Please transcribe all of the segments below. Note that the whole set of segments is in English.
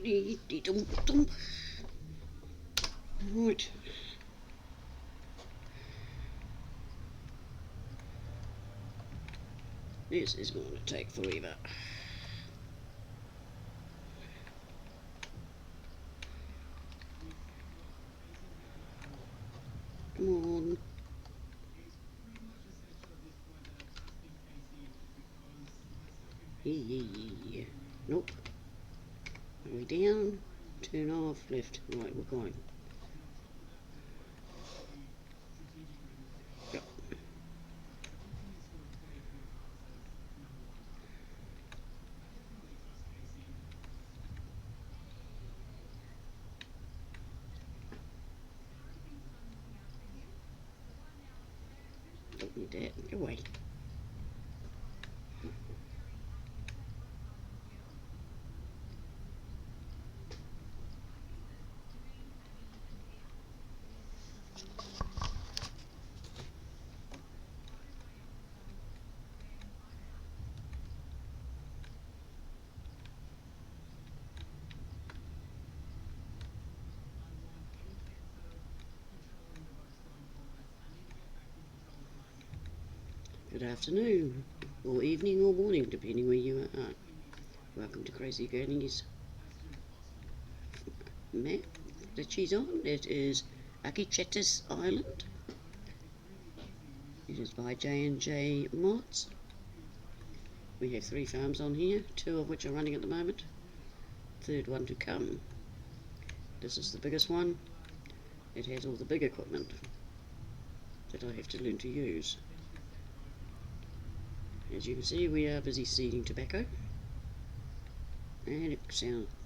Right. This is going to take forever. Come on. Yeah. Nope. Are we down? 2.5 left. Right, we're going. Yep. Don't need that. Go away. Good afternoon, or evening, or morning, depending where you are. Welcome to Crazy Granny's map that she's on. It is Akechetas Island. It is by J&J Mods. We have 3 farms on here, 2 of which are running at the moment. Third one to come. This is the biggest one. It has all the big equipment that I have to learn to use. As you can see, we are busy seeding tobacco, and it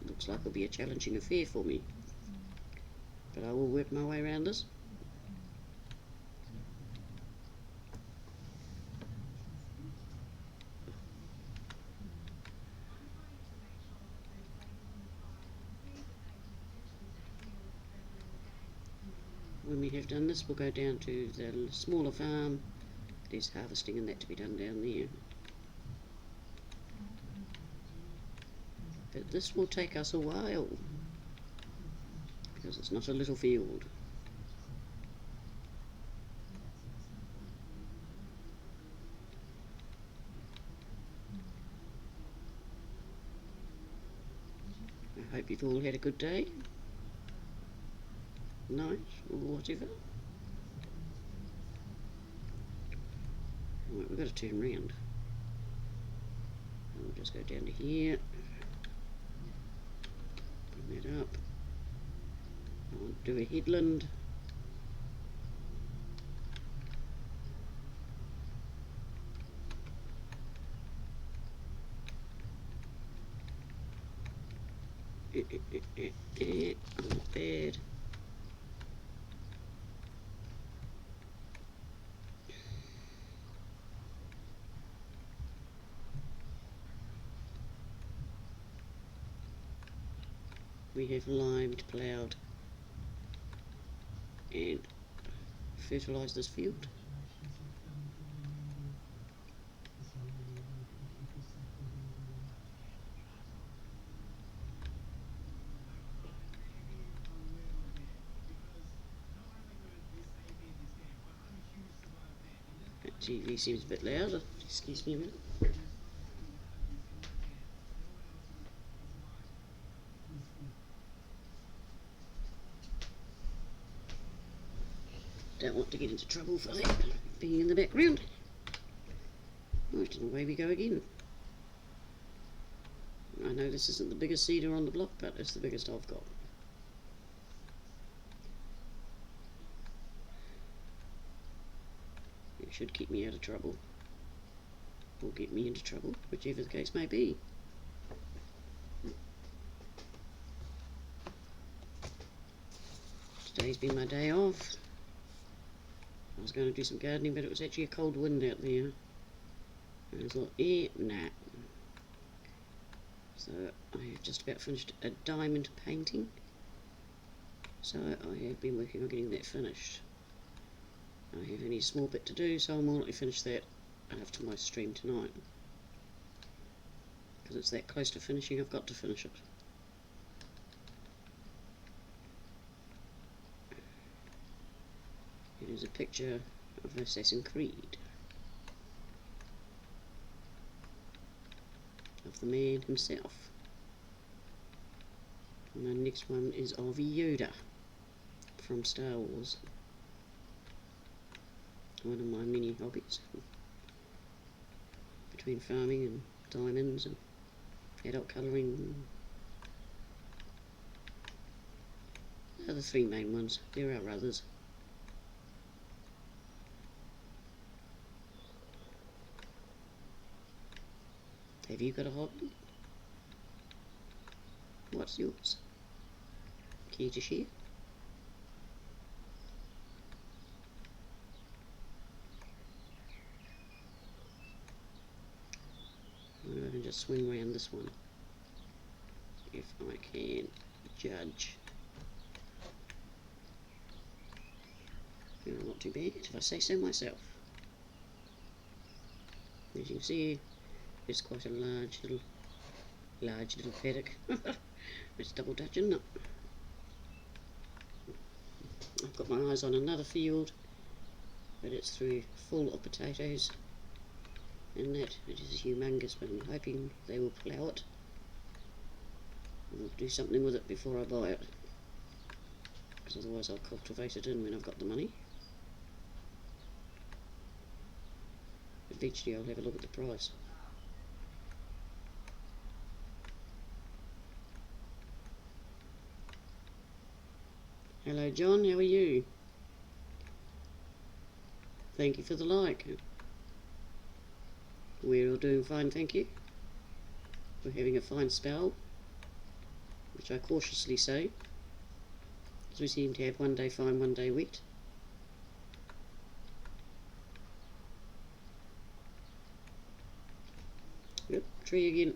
looks like it'll be a challenging affair for me, but I will work my way around this. When we have done this, we'll go down to the smaller farm. There's harvesting and that to be done down there. But this will take us a while, because it's not a little field. I hope you've all had a good day, night, or whatever. Right, we've got to turn round. We'll just go down to here. Bring that up. I want to do a headland. Not bad. We have limed, ploughed and fertilised this field. That TV seems a bit loud, excuse me a minute. Don't want to get into trouble for that being in the background. Right, and away we go again. I know this isn't the biggest seeder on the block, but it's the biggest I've got. It should keep me out of trouble, or get me into trouble, whichever the case may be. Today's been my day off. I was going to do some gardening, but it was actually a cold wind out there. And I thought, nah. So I have just about finished a diamond painting. So I have been working on getting that finished. I have only a small bit to do, so I'll more likely finish that after my stream tonight. Because it's that close to finishing, I've got to finish it. There's a picture of Assassin's Creed, of the man himself. And the next one is of Yoda from Star Wars. One of my many hobbies, between farming and diamonds and adult colouring. They're the three main ones. There are others. Have you got a hobby? What's yours? Care to share? I'm going to just swing around this one, if I can judge. Not too bad, if I say so myself. As you can see, it's quite a large little paddock. It's double Dutch, isn't it? I've got my eyes on another field, but it's full of potatoes, and that it is humongous, but I'm hoping they will plough it. I'll do something with it before I buy it, because otherwise I'll cultivate it in when I've got the money. Eventually I'll have a look at the price. Hello John, how are you? Thank you for the like. We're all doing fine, thank you. We're having a fine spell, which I cautiously say, as we seem to have one day fine, one day wet. Yep, tree again.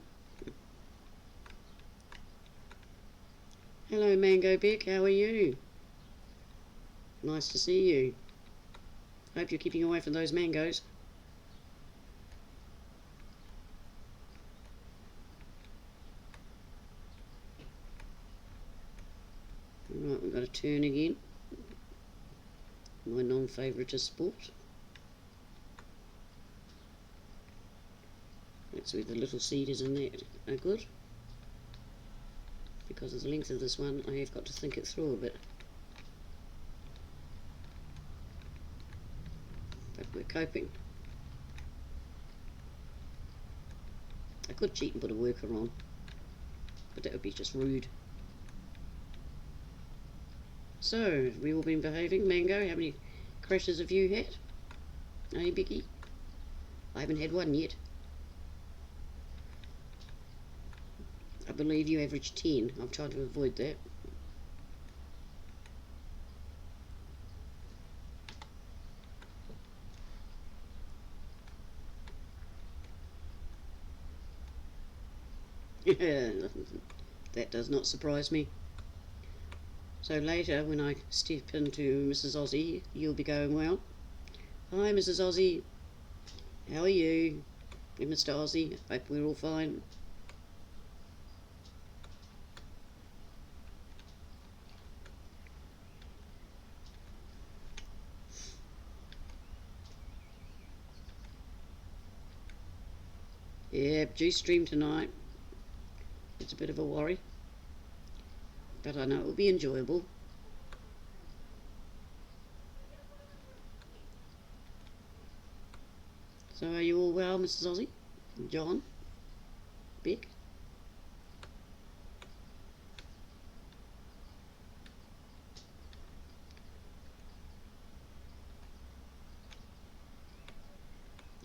Hello Mango Beck, how are you? Nice to see you. Hope you're keeping away from those mangoes. Right, we've got a turn again. My non-favourite sport. That's where the little seed is in there. No good. Because of the length of this one, I have got to think it through a bit. But we're coping. I could cheat and put a worker on, but that would be just rude. So, have we all been behaving? Mango, how many crashes have you had? Hey, Becky? I haven't had one yet. I believe you average 10. I've tried to avoid that. That does not surprise me. So later, when I step into Mrs. Aussie, you'll be going, well, hi Mrs. Aussie, how are you? And Mr. Aussie, hope we're all fine. Yeah, due stream tonight. It's a bit of a worry, but I know it will be enjoyable. So are you all well, Mrs. Aussie? John? Beck?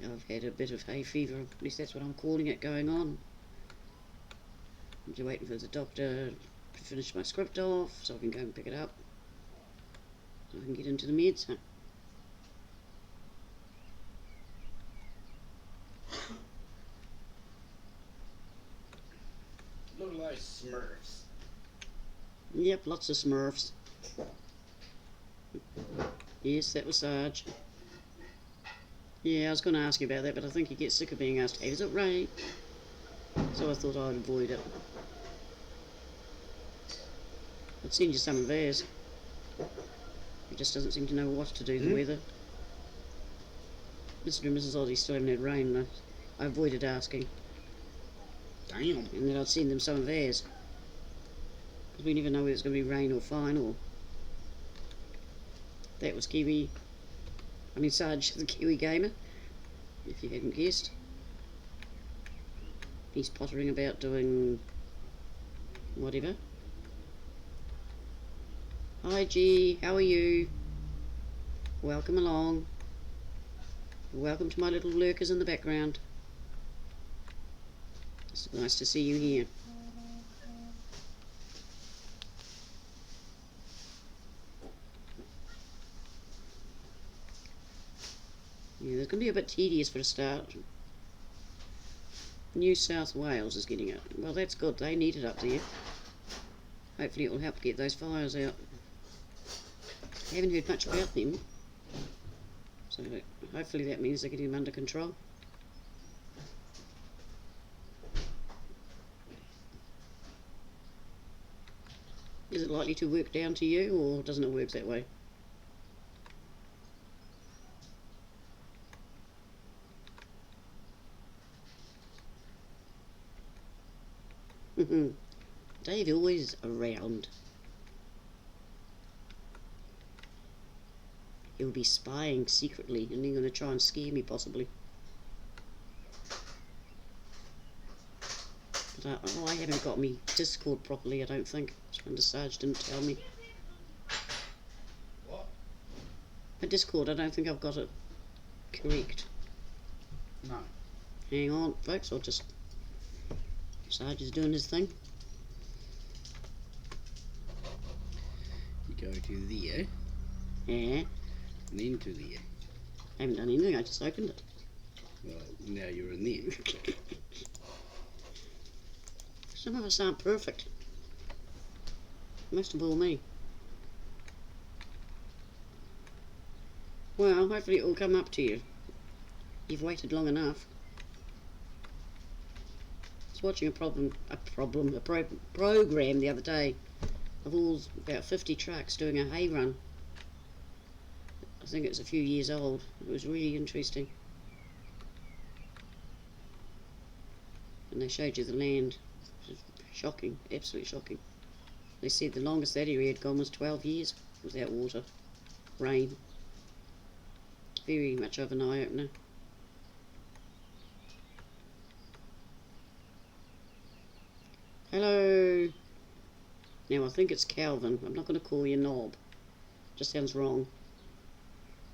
I've had a bit of hay fever, at least that's what I'm calling it, going on. I'm just waiting for the doctor to finish my script off so I can go and pick it up, so I can get into the meds. Look like Smurfs. Yep, lots of Smurfs. Yes, that was Sarge. Yeah, I was going to ask you about that, but I think he gets sick of being asked, hey, is it rain? So I thought I'd avoid it. I'd send you some of theirs. He just doesn't seem to know what to do, the weather. Mr. and Mrs. Aussie still haven't had rain, though. I avoided asking. Damn. And then I'd send them some of theirs. Because we never know whether it's going to be rain or fine or... That was Sarge, the Kiwi gamer, if you hadn't guessed. He's pottering about doing... whatever. Hi G, how are you? Welcome along. Welcome to my little lurkers in the background. It's nice to see you here. Yeah, it's going to be a bit tedious for a start. New South Wales is getting it. Well, that's good. They need it up there. Hopefully it will help get those fires out. I haven't heard much about them. So hopefully that means they're getting them under control. Is it likely to work down to you, or doesn't it work that way? Dave always around. He'll be spying secretly and he's going to try and scare me possibly. But I haven't got me Discord properly, I don't think. Sarge didn't tell me. What? My Discord, I don't think I've got it correct. No. Hang on, folks, I'll just... Sarge is doing his thing. You go to there. Yeah. And into there. I haven't done anything, I just opened it. Well, now you're in there. Some of us aren't perfect. Most of all me. Well, hopefully it will come up to you. You've waited long enough. I was watching a program the other day of about 50 trucks doing a hay run. I think it's a few years old. It was really interesting. And they showed you the land. It was shocking, absolutely shocking. They said the longest that area had gone was 12 years without water, rain. Very much of an eye-opener. Hello. Now I think it's Calvin. I'm not going to call you Knob. Just sounds wrong.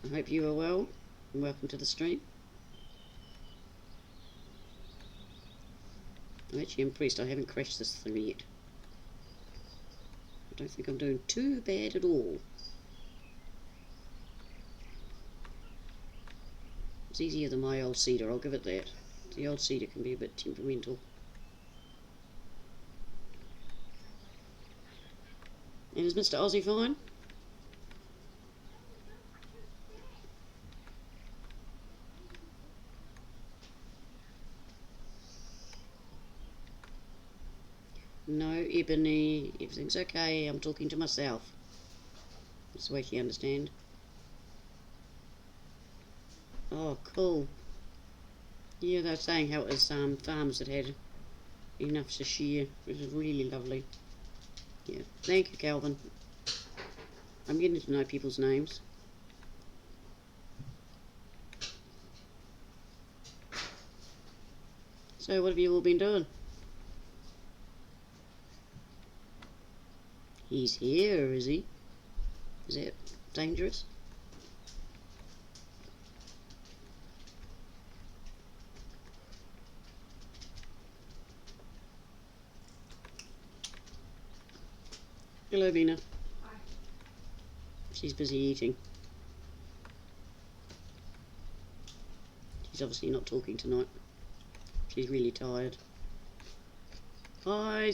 I hope you are well and welcome to the stream. I'm actually impressed I haven't crashed this thing yet. I don't think I'm doing too bad at all. It's easier than my old cedar, I'll give it that. The old cedar can be a bit temperamental. And is Mr. Aussie fine? No, Ebony, everything's okay, I'm talking to myself. That's the way you understand. Oh, cool. Yeah, they're saying how it was farms that had enough to share. It was really lovely. Yeah, thank you, Calvin. I'm getting to know people's names. So, what have you all been doing? He's here, is he? Is that dangerous? Hello, Vina. Hi. She's busy eating. She's obviously not talking tonight. She's really tired. Hi,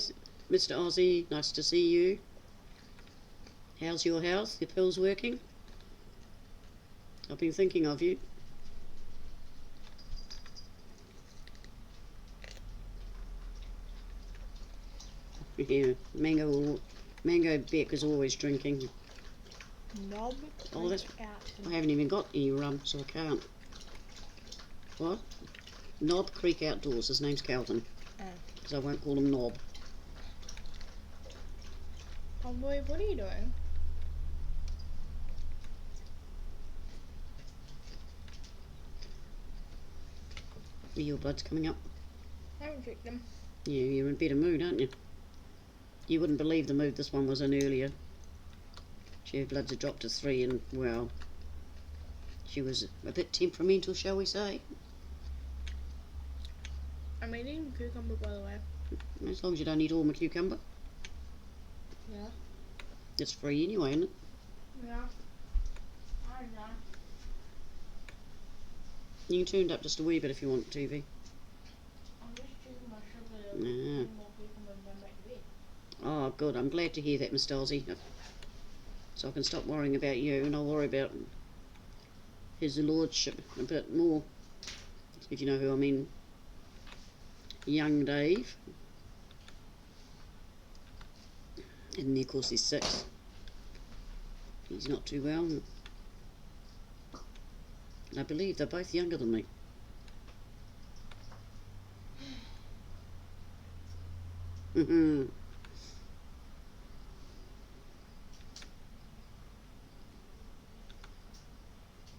Mr. Aussie. Nice to see you. How's your health? Your pill's working? I've been thinking of you. Yeah, Mango Beck is always drinking. Knob. Oh, that's. Out. I haven't even got any rum, so I can't. What? Knob Creek Outdoors. His name's Calvin. Because I won't call him Knob. Oh boy, what are you doing? Are your bloods coming up? I haven't checked them. Yeah, you're in a better mood, aren't you? You wouldn't believe the mood this one was in earlier. Her bloods had dropped to 3 and, well, she was a bit temperamental, shall we say. I'm eating cucumber, by the way. As long as you don't eat all my cucumber. Yeah. It's free anyway, isn't it? Yeah. I know. You can turn it up just a wee bit if you want TV. I'm just checking my sugar. Nah. More cucumber than back to bed. Oh, good. I'm glad to hear that, Miss Dalsey. So I can stop worrying about you and I'll worry about his lordship a bit more. If you know who I mean. Young Dave. And then, of course, he's 6. He's not too well. And I believe they're both younger than me.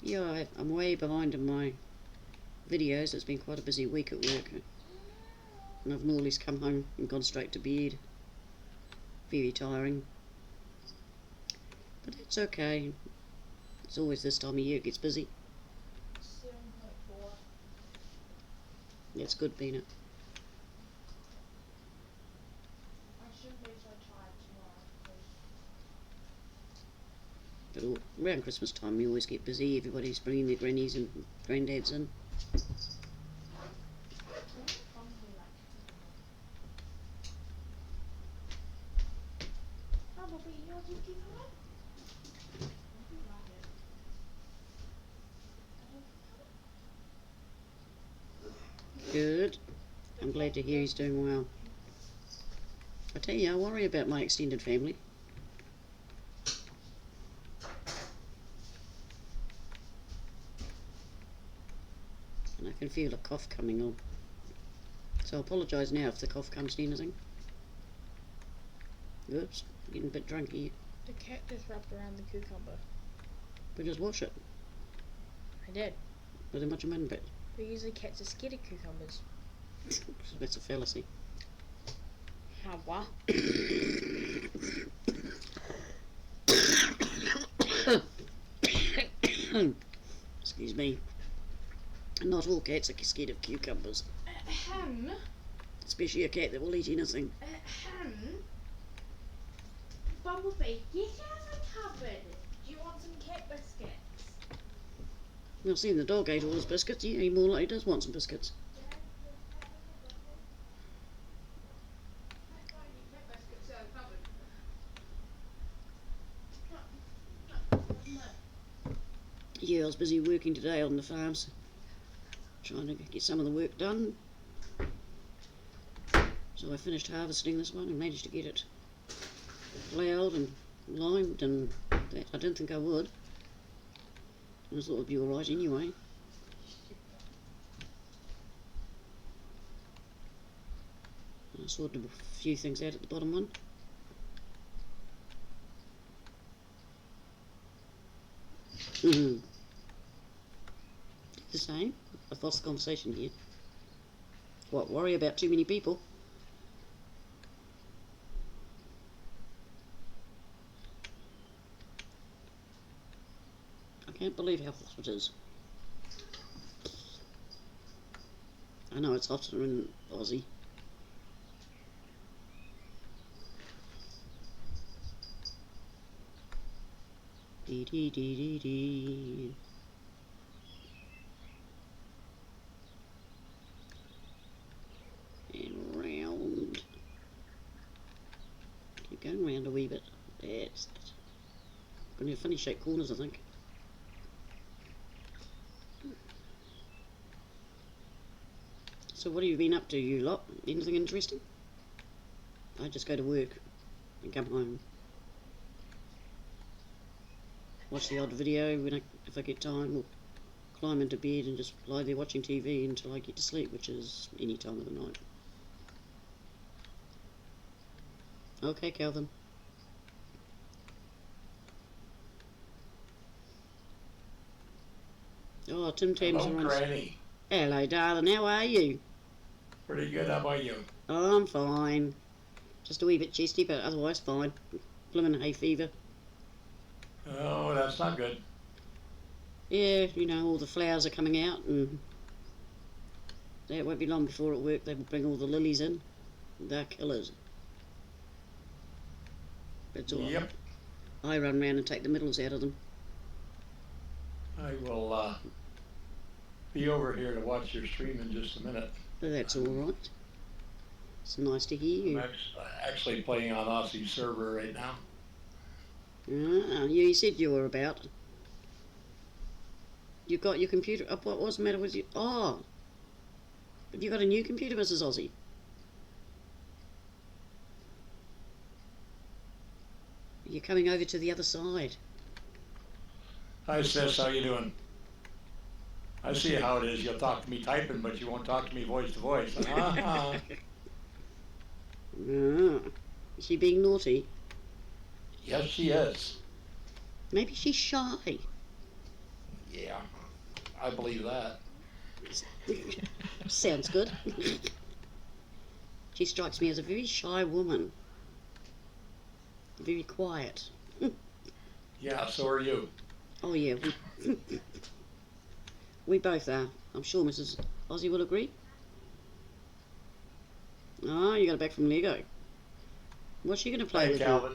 Yeah, I'm way behind in my videos. It's been quite a busy week at work. And I've normally come home and gone straight to bed. Very tiring. But it's okay. It's always this time of year it gets busy. 7.4. It's good, Bina. I shouldn't be so tired tomorrow. But around Christmas time we always get busy. Everybody's bringing their grannies and granddads in. Good. I'm glad to hear he's doing well. I tell you, I worry about my extended family. And I can feel a cough coming on. So I apologise now if the cough comes to anything. Oops, getting a bit drunk here. The cat just wrapped around the cucumber. But just wash it. I did. But then what you mean, but But usually cats are scared of cucumbers. that's a fallacy. How what? Excuse me. Not all cats are scared of cucumbers. Especially a cat that will eat anything. Bumblebee, get out of the cupboard. Do you want some cat biscuits? I've seen the dog ate all his biscuits. Yeah, he more likely does want some biscuits. Yeah, I was busy working today on the farms, trying to get some of the work done. So I finished harvesting this one and managed to get it ploughed and limed, and that I didn't think I would. I thought it would be alright anyway. I sorted a few things out at the bottom one. The same. I've lost the conversation here. What, worry about too many people? I can't believe how hot it is. I know it's hotter in Aussie. Dee dee dee dee dee. And round. Keep going round a wee bit. That's it. Gonna have funny shaped corners, I think. So what have you been up to, you lot? Anything interesting? I just go to work and come home. watch the odd video if I get time, or climb into bed and just lie there watching TV until I get to sleep, which is any time of the night. Okay, Calvin. Oh, Tim Tams Hello, are on. Granny. Hello, darling. How are you? Pretty good. How about you? Oh, I'm fine. Just a wee bit chesty, but otherwise fine. Blimmin' hay fever. Oh, that's not good. Yeah, you know, all the flowers are coming out, and it won't be long before at work they will bring all the lilies in. They're killers. It's all Yep. I run round and take the middles out of them. I will be over here to watch your stream in just a minute. But that's all right. It's nice to hear you. I'm actually playing on Aussie's server right now. Ah, you said you were about. You got your computer up. What was the matter with you? Oh, have you got a new computer, Mrs. Aussie? You're coming over to the other side. Hi, sis. How you doing? I see how it is. You'll talk to me typing, but you won't talk to me voice to voice. Ah, is she being naughty? Yes, she is. Maybe she's shy. Yeah, I believe that. Sounds good. She strikes me as a very shy woman. Very quiet. Yeah, so are you. Oh yeah, we both are. I'm sure Mrs. Aussie will agree. Oh, you got it back from Lego. What's she going to play Hey, with now? Calvin.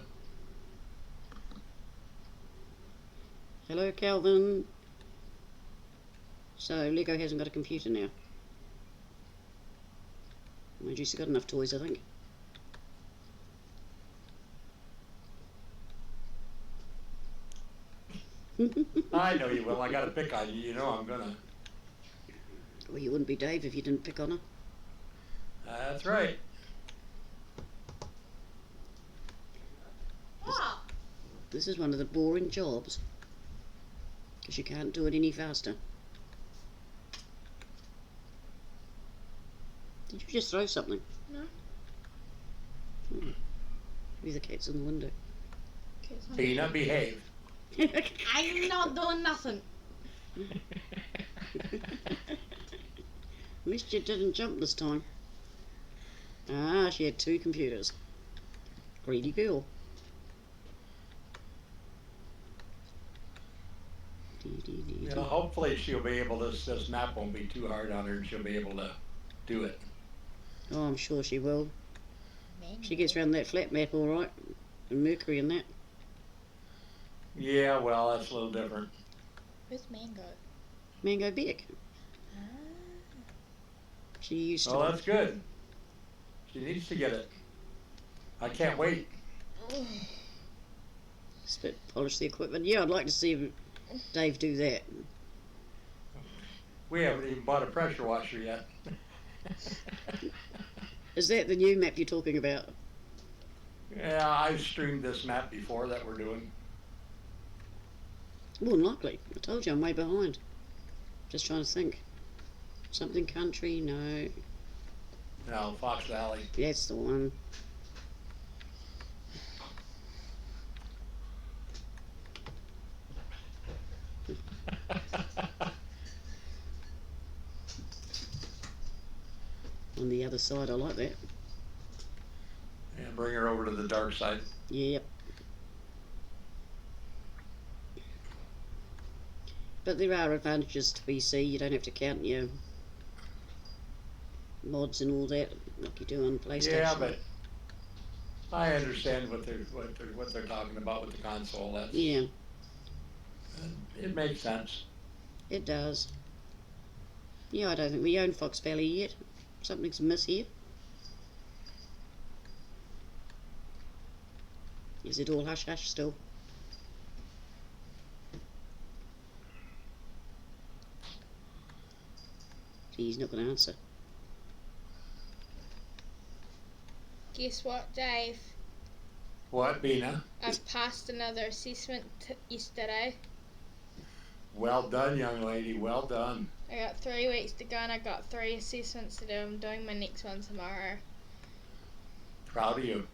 Hello, Calvin. So, Lego hasn't got a computer now. Mind you, she's got enough toys, I think. I know you will. I got to pick on you. You know I'm gonna. Well, you wouldn't be Dave if you didn't pick on her. That's right. What? This is one of the boring jobs. Because you can't do it any faster. Did you just throw something? No. Maybe the cat's in the window. Tina, behave. I'm not doing nothing. At least you didn't jump this time. Ah, she had 2 computers. Greedy girl. You know, hopefully she'll be able to. This nap won't be too hard on her, and she'll be able to do it. Oh, I'm sure she will. She gets round that flat map all right. And Mercury and that. Yeah, well, that's a little different. Where's Mango? Mango Beck. Ah. She used to. Oh, that's good. She needs to get it. I can't wait. Spit polish the equipment. Yeah, I'd like to see Dave do that. We haven't even bought a pressure washer yet. Is that the new map you're talking about? Yeah, I've streamed this map before that we're doing. More than likely. I told you I'm way behind. Just trying to think. Something country? No. No, Fox Valley. That's the one. On the other side, I like that. Yeah, bring her over to the dark side. Yep. But there are advantages to PC. You don't have to count your mods and all that like you do on PlayStation. Yeah, but I understand what they're talking about with the console. That's Yeah, it makes sense. it does. Yeah, I don't think we own Fox Valley yet. Something's amiss here. Is it all hush hush still? He's not going to answer. Guess what, Dave? What, Bina? I've passed another assessment yesterday. Well done, young lady. Well done. I got 3 weeks to go and I got 3 assessments to do. I'm doing my next one tomorrow. Proud of you.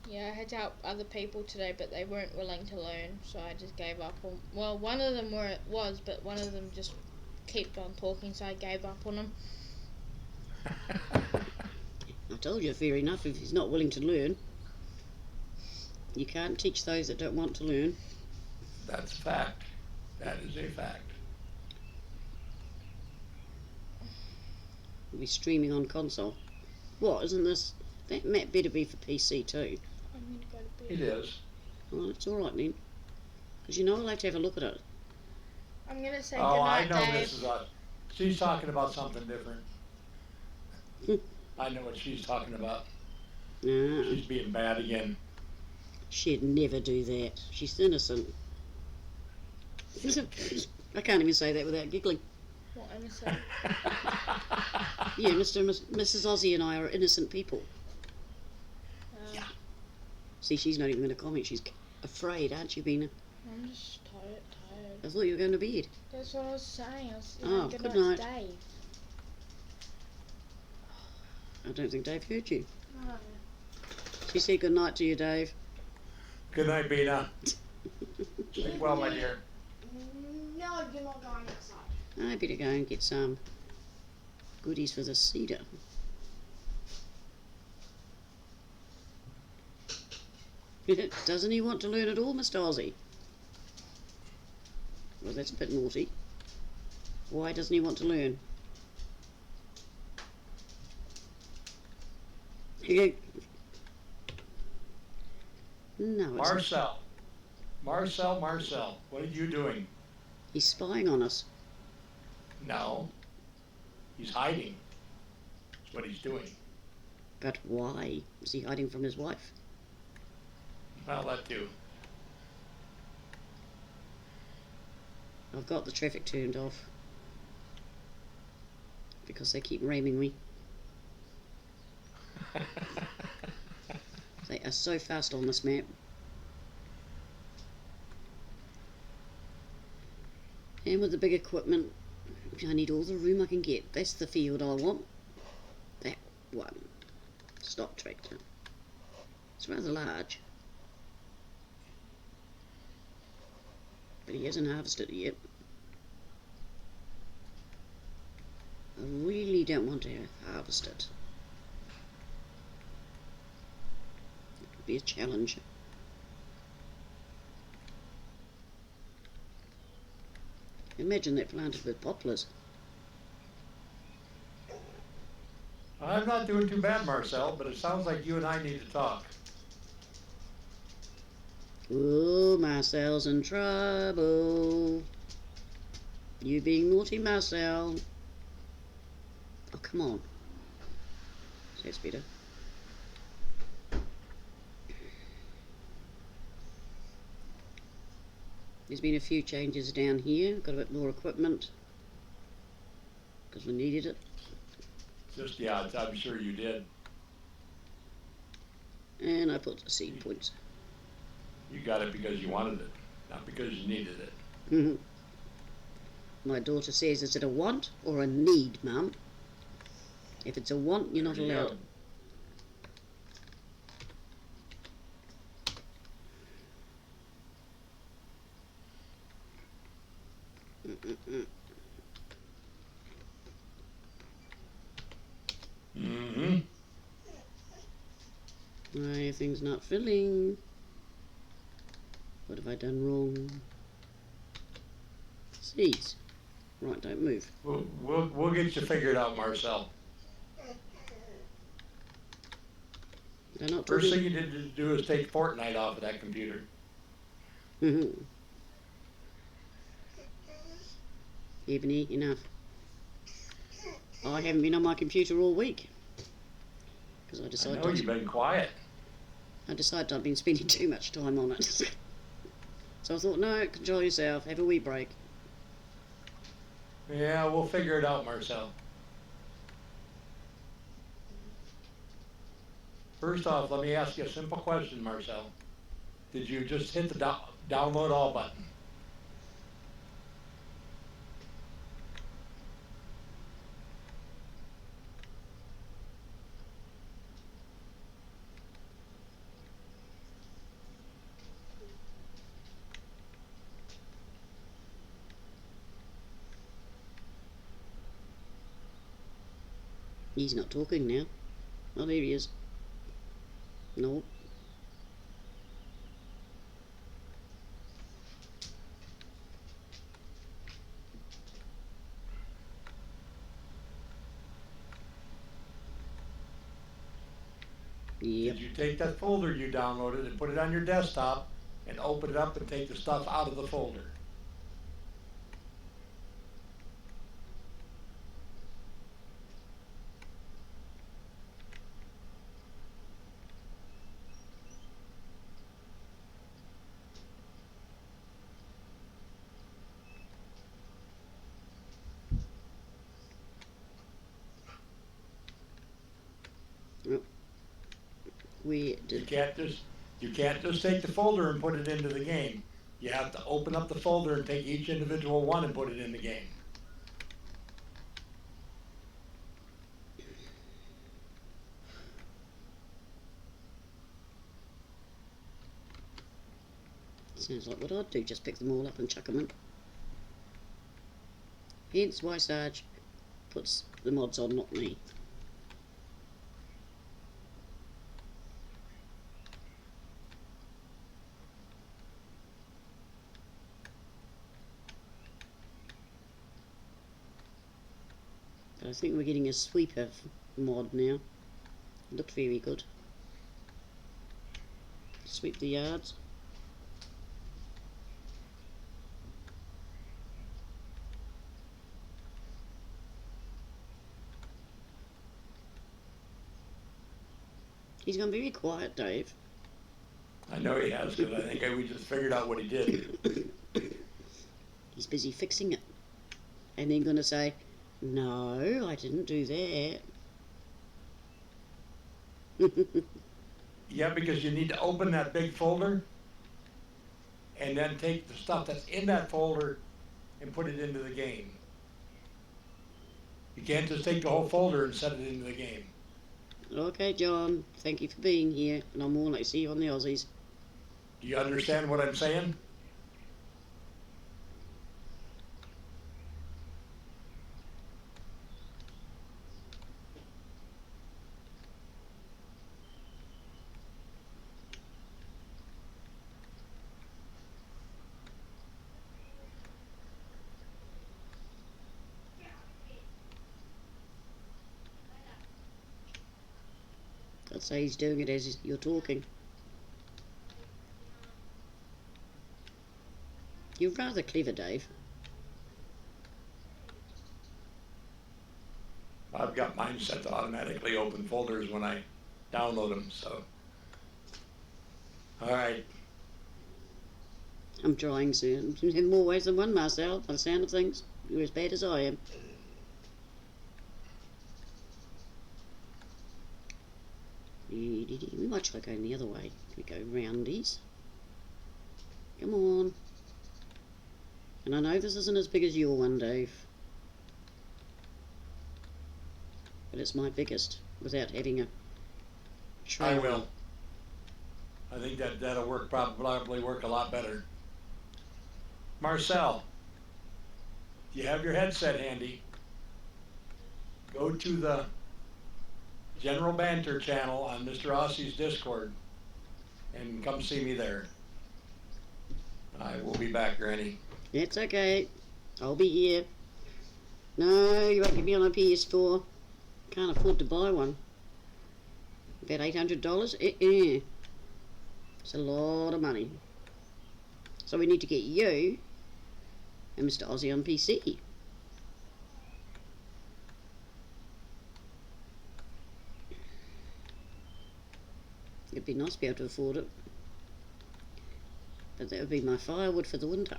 Yeah, I had to help other people today, but they weren't willing to learn, so I just gave up on. Well, one of them was, but one of them just kept on talking, so I gave up on him. I told you, fair enough, if he's not willing to learn. You can't teach those that don't want to learn. That's a fact. That is a fact. We'll be streaming on console. What, isn't this... That map better be for PC too. I'm going to go to bed. It is. Oh, that's alright then. Because you know I'll have to have a look at it. I'm going to say Oh, I goodnight, know Dave. this is us. She's talking about something different. I know what she's talking about. Ah, She's being bad again. she'd never do that. She's innocent. I can't even say that without giggling. What innocent? Yeah, Mr. and Mrs. Aussie and I are innocent people. Yeah. See, she's not even going to comment. She's afraid, aren't you, Bina? I'm just tired. I thought you were going to bed. That's what I was saying. I was Oh, saying good goodnight night. to Dave. I don't think Dave heard you. No. She said good night to you, Dave. Good night, Bina. Sleep well, my dear. No, you're not going outside. I better go and get some goodies for the cedar. Doesn't he want to learn at all, Mr. Aussie? Well, that's a bit naughty. Why doesn't he want to learn? No, it's Marcel. Marcel, what are you doing? he's spying on us. No. He's hiding. That's what he's doing. But why? Is he hiding from his wife? Well, that too. I've got the traffic turned off because they keep ramming me. They are so fast on this map. And with the big equipment, I need all the room I can get. That's the field I want. That one. Stock tractor. It's rather large. But he hasn't harvested it yet. I really don't want to harvest it. It would be a challenge. Imagine that planted with poplars. I'm not doing too bad, Marcel, but it sounds like you and I need to talk. Oh, Marcel's in trouble. You being naughty, Marcel. Oh, come on. That's better. There's been a few changes down here. Got a bit more equipment because we needed it. Just, yeah, I'm sure you did. And I put the seed points. You got it because you wanted it, not because you needed it. My daughter says, is it a want or a need, Mum? If it's a want, you're not There you allowed. go. Mm-hmm. Why are things not filling? What have I done wrong? Seeds. Right, don't move. We'll get you figured out, Marcel. They're not First thing talking. you need to do is take Fortnite off of that computer. Ebony, enough. I haven't been on my computer all week because I I decided know you've been quiet. I've been spending too much time on it. So I thought, no, control yourself, have a wee break. Yeah, we'll figure it out, Marcel. First off, let me ask you a simple question, Marcel. Did you just hit the download all button? He's not talking now. Oh, there he is. Nope. Yep. Did you take that folder you downloaded and put it on your desktop and open it up and take the stuff out of the folder? We You did. can't just take the folder and put it into the game. You have to open up the folder and take each individual one and put it in the game. Sounds like what I'd do, just pick them all up and chuck them in. Hence why Sarge puts the mods on, not me. But I think we're getting a sweeper mod now. Looked very good. Sweep the yards. He's gone very quiet, Dave. I know he has, because I think we just figured out what he did. He's busy fixing it. And then going to say, no, I didn't do that. Yeah, because you need to open that big folder and then take the stuff that's in that folder and put it into the game. You can't just take the whole folder and set it into the game. Okay, John, thank you for being here. And I'm all like, see you on the Aussies. Do you understand what I'm saying? I'd say he's doing it as you're talking. You're rather clever, Dave. I've got mine set to automatically open folders when I download them, so. All right. I'm trying soon. In more ways than one, Marcel, by the sound of things. You're as bad as I am. We might try going the other way. We go roundies. Come on. And I know this isn't as big as your one, Dave. But it's my biggest, without having a I trail. will. I think that'll work, probably work a lot better. Marcel, if you have your headset handy, go to the General Banter channel on Mr. Aussie's Discord and come see me there. I will be back, Granny. It's okay. I'll be here. No, you won't get me on a PS4. Can't afford to buy one. About $800? It's a lot of money. So we need to get you and Mr. Aussie on PC. It'd be nice to be able to afford it. But that would be my firewood for the winter.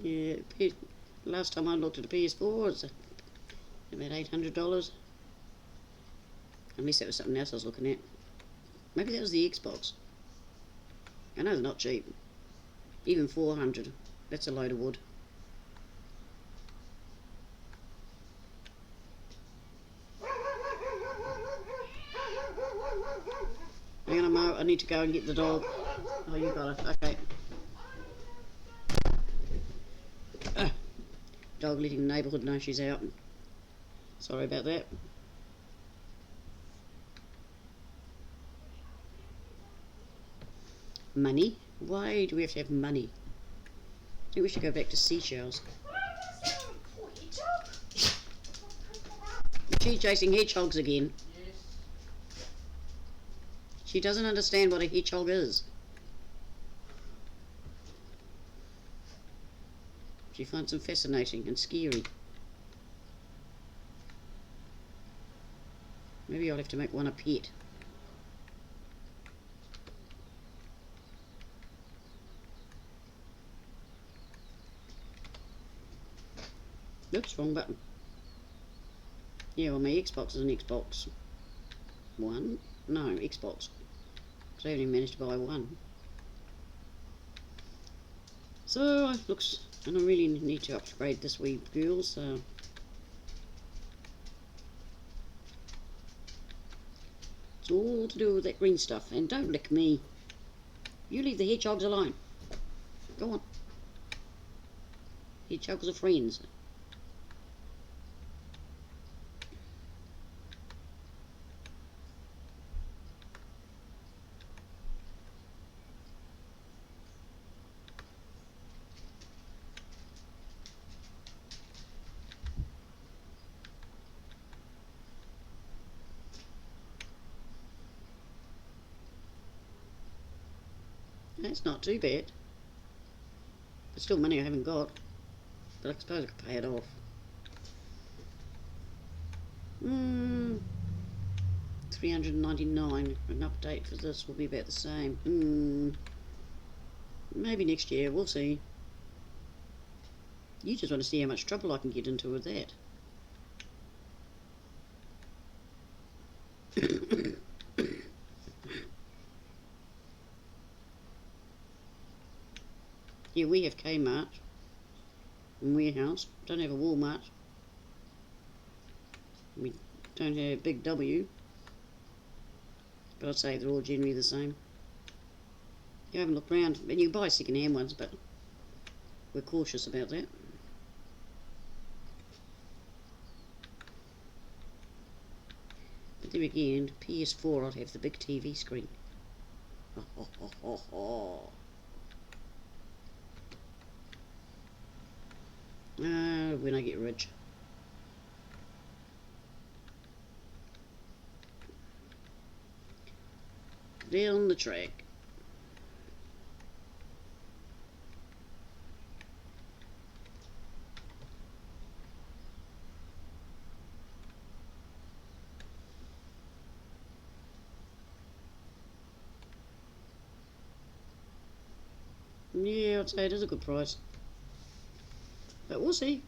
Yeah, last time I looked at a PS4, it's about $800. Unless that was something else I was looking at. Maybe that was the Xbox. I know they're not cheap. Even 400. That's a load of wood. Hang on, Mo. I need to go and get the dog. Oh, you got it. Okay. Dog letting the neighbourhood know she's out. Sorry about that. Money? Why do we have to have money? I think we should go back to seashells. She's chasing hedgehogs again. She doesn't understand what a hedgehog is. She finds them fascinating and scary. Maybe I'll have to make one a pet. Oops, wrong button. Yeah, well, my Xbox is an Xbox One. No, Xbox. Because I only managed to buy one. So, looks, and I really need to upgrade this wee girl, so. It's all to do with that green stuff. And don't lick me. You leave the hedgehogs alone. Go on. Hedgehogs are friends. That's not too bad. It's still money I haven't got. But I suppose I could pay it off. 399. An update for this will be about the same. Maybe next year. We'll see. You just want to see how much trouble I can get into with that. Yeah, we have Kmart and Warehouse. Don't have a Walmart. We don't have Big W. But I'd say they're all generally the same. You haven't looked around, and you buy second-hand ones, but we're cautious about that. But then again, PS4, I'd have the big TV screen. When I get rich. Down the track. Yeah, I'd say it is a good price. But we'll see.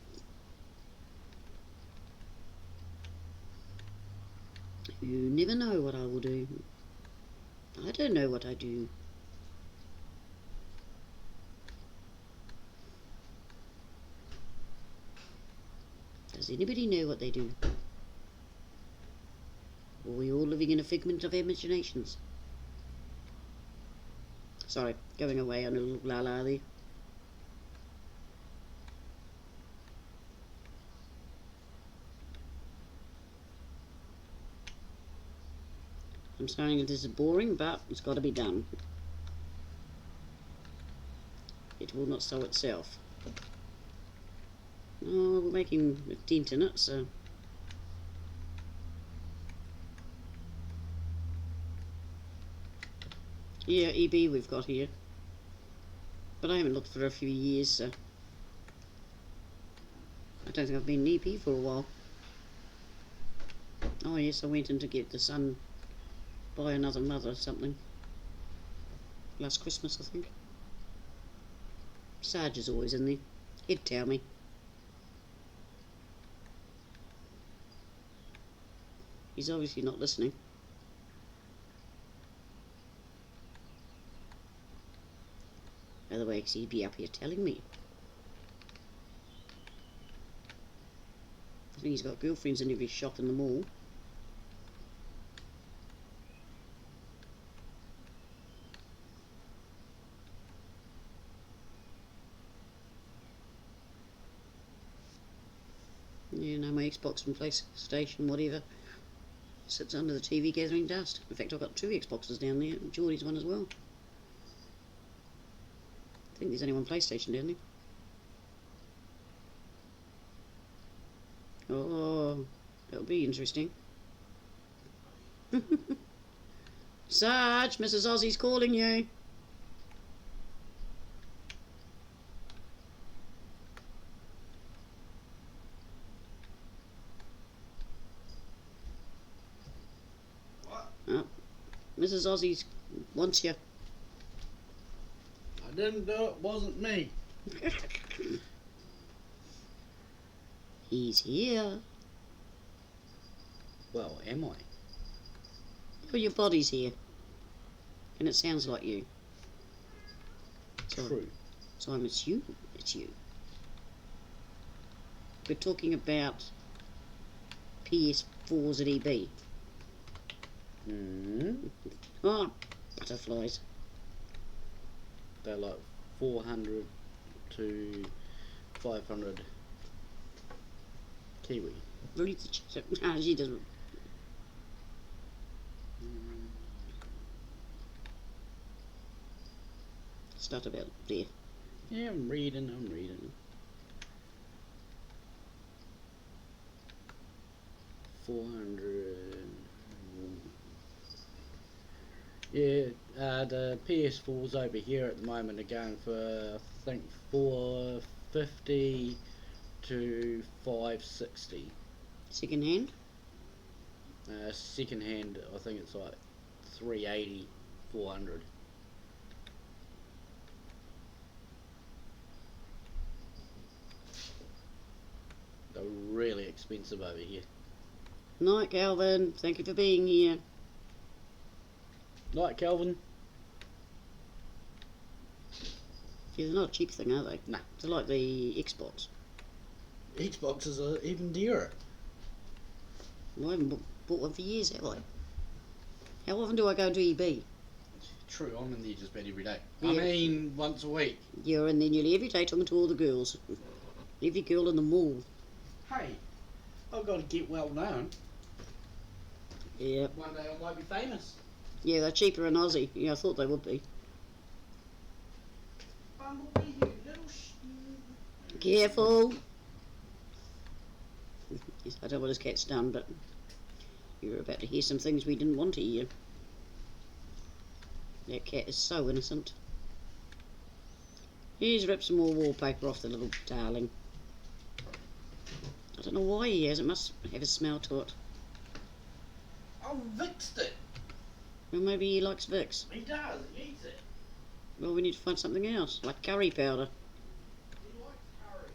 You never know what I will do. I don't know what I do. Does anybody know what they do? Or are we all living in a figment of imaginations? Sorry, going away on a little la-la there. I'm saying this is boring, but it's got to be done. It will not sew itself. Oh, we're making a dent in it, so... Yeah, EB we've got here. But I haven't looked for a few years, so... I don't think I've been in EP for a while. Oh yes, I went in to get the son by another mother or something. Last Christmas, I think. Sarge is always in there. He'd tell me. He's obviously not listening. Otherwise, he'd be up here telling me. I think he's got girlfriends in every shop in the mall. Yeah, no, my Xbox and PlayStation, whatever, sits under the TV gathering dust. In fact, I've got 2 Xboxes down there, and Geordie's one as well. I think there's only one PlayStation down there. Oh, that'll be interesting. Sarge, Mrs. Aussie's calling you. What? Oh, Mrs. Aussie's wants you. I didn't do it. Wasn't me. He's here. Well, am I? Oh, your body's here. And it sounds like you. So, True. So it's you. It's you. We're talking about PS4s at EB. Oh, butterflies. They're like 400 to 500 Kiwi. Really, she doesn't. Start about there. Yeah, I'm reading. 400. Yeah, the PS4s over here at the moment are going for, I think, 450 to 560. Second hand. Second hand, I think it's like 380, 400. They're really expensive over here. Night, Calvin. Thank you for being here. Like Calvin? Yeah, they're not a cheap thing, are they? Nah. They're like the Xbox. Xboxes are even dearer. Well, I haven't bought one for years, have I? How often do I go to EB? True, I'm in there just about every day. Yeah. I mean, once a week. You're in there nearly every day talking to all the girls. Every girl in the mall. Hey, I've got to get well known. Yeah. One day I might be famous. Yeah, they're cheaper in Aussie. Yeah, I thought they would be. Bumblebee, you little Careful. Yes, I don't know what his cat's done, but you were about to hear some things we didn't want to hear. That cat is so innocent. He's ripped some more wallpaper off the little darling. I don't know why he has. It must have a smell to it. I fixed it. Well, maybe he likes Vicks. He does, he eats it. Well, we need to find something else, like curry powder. He likes curry.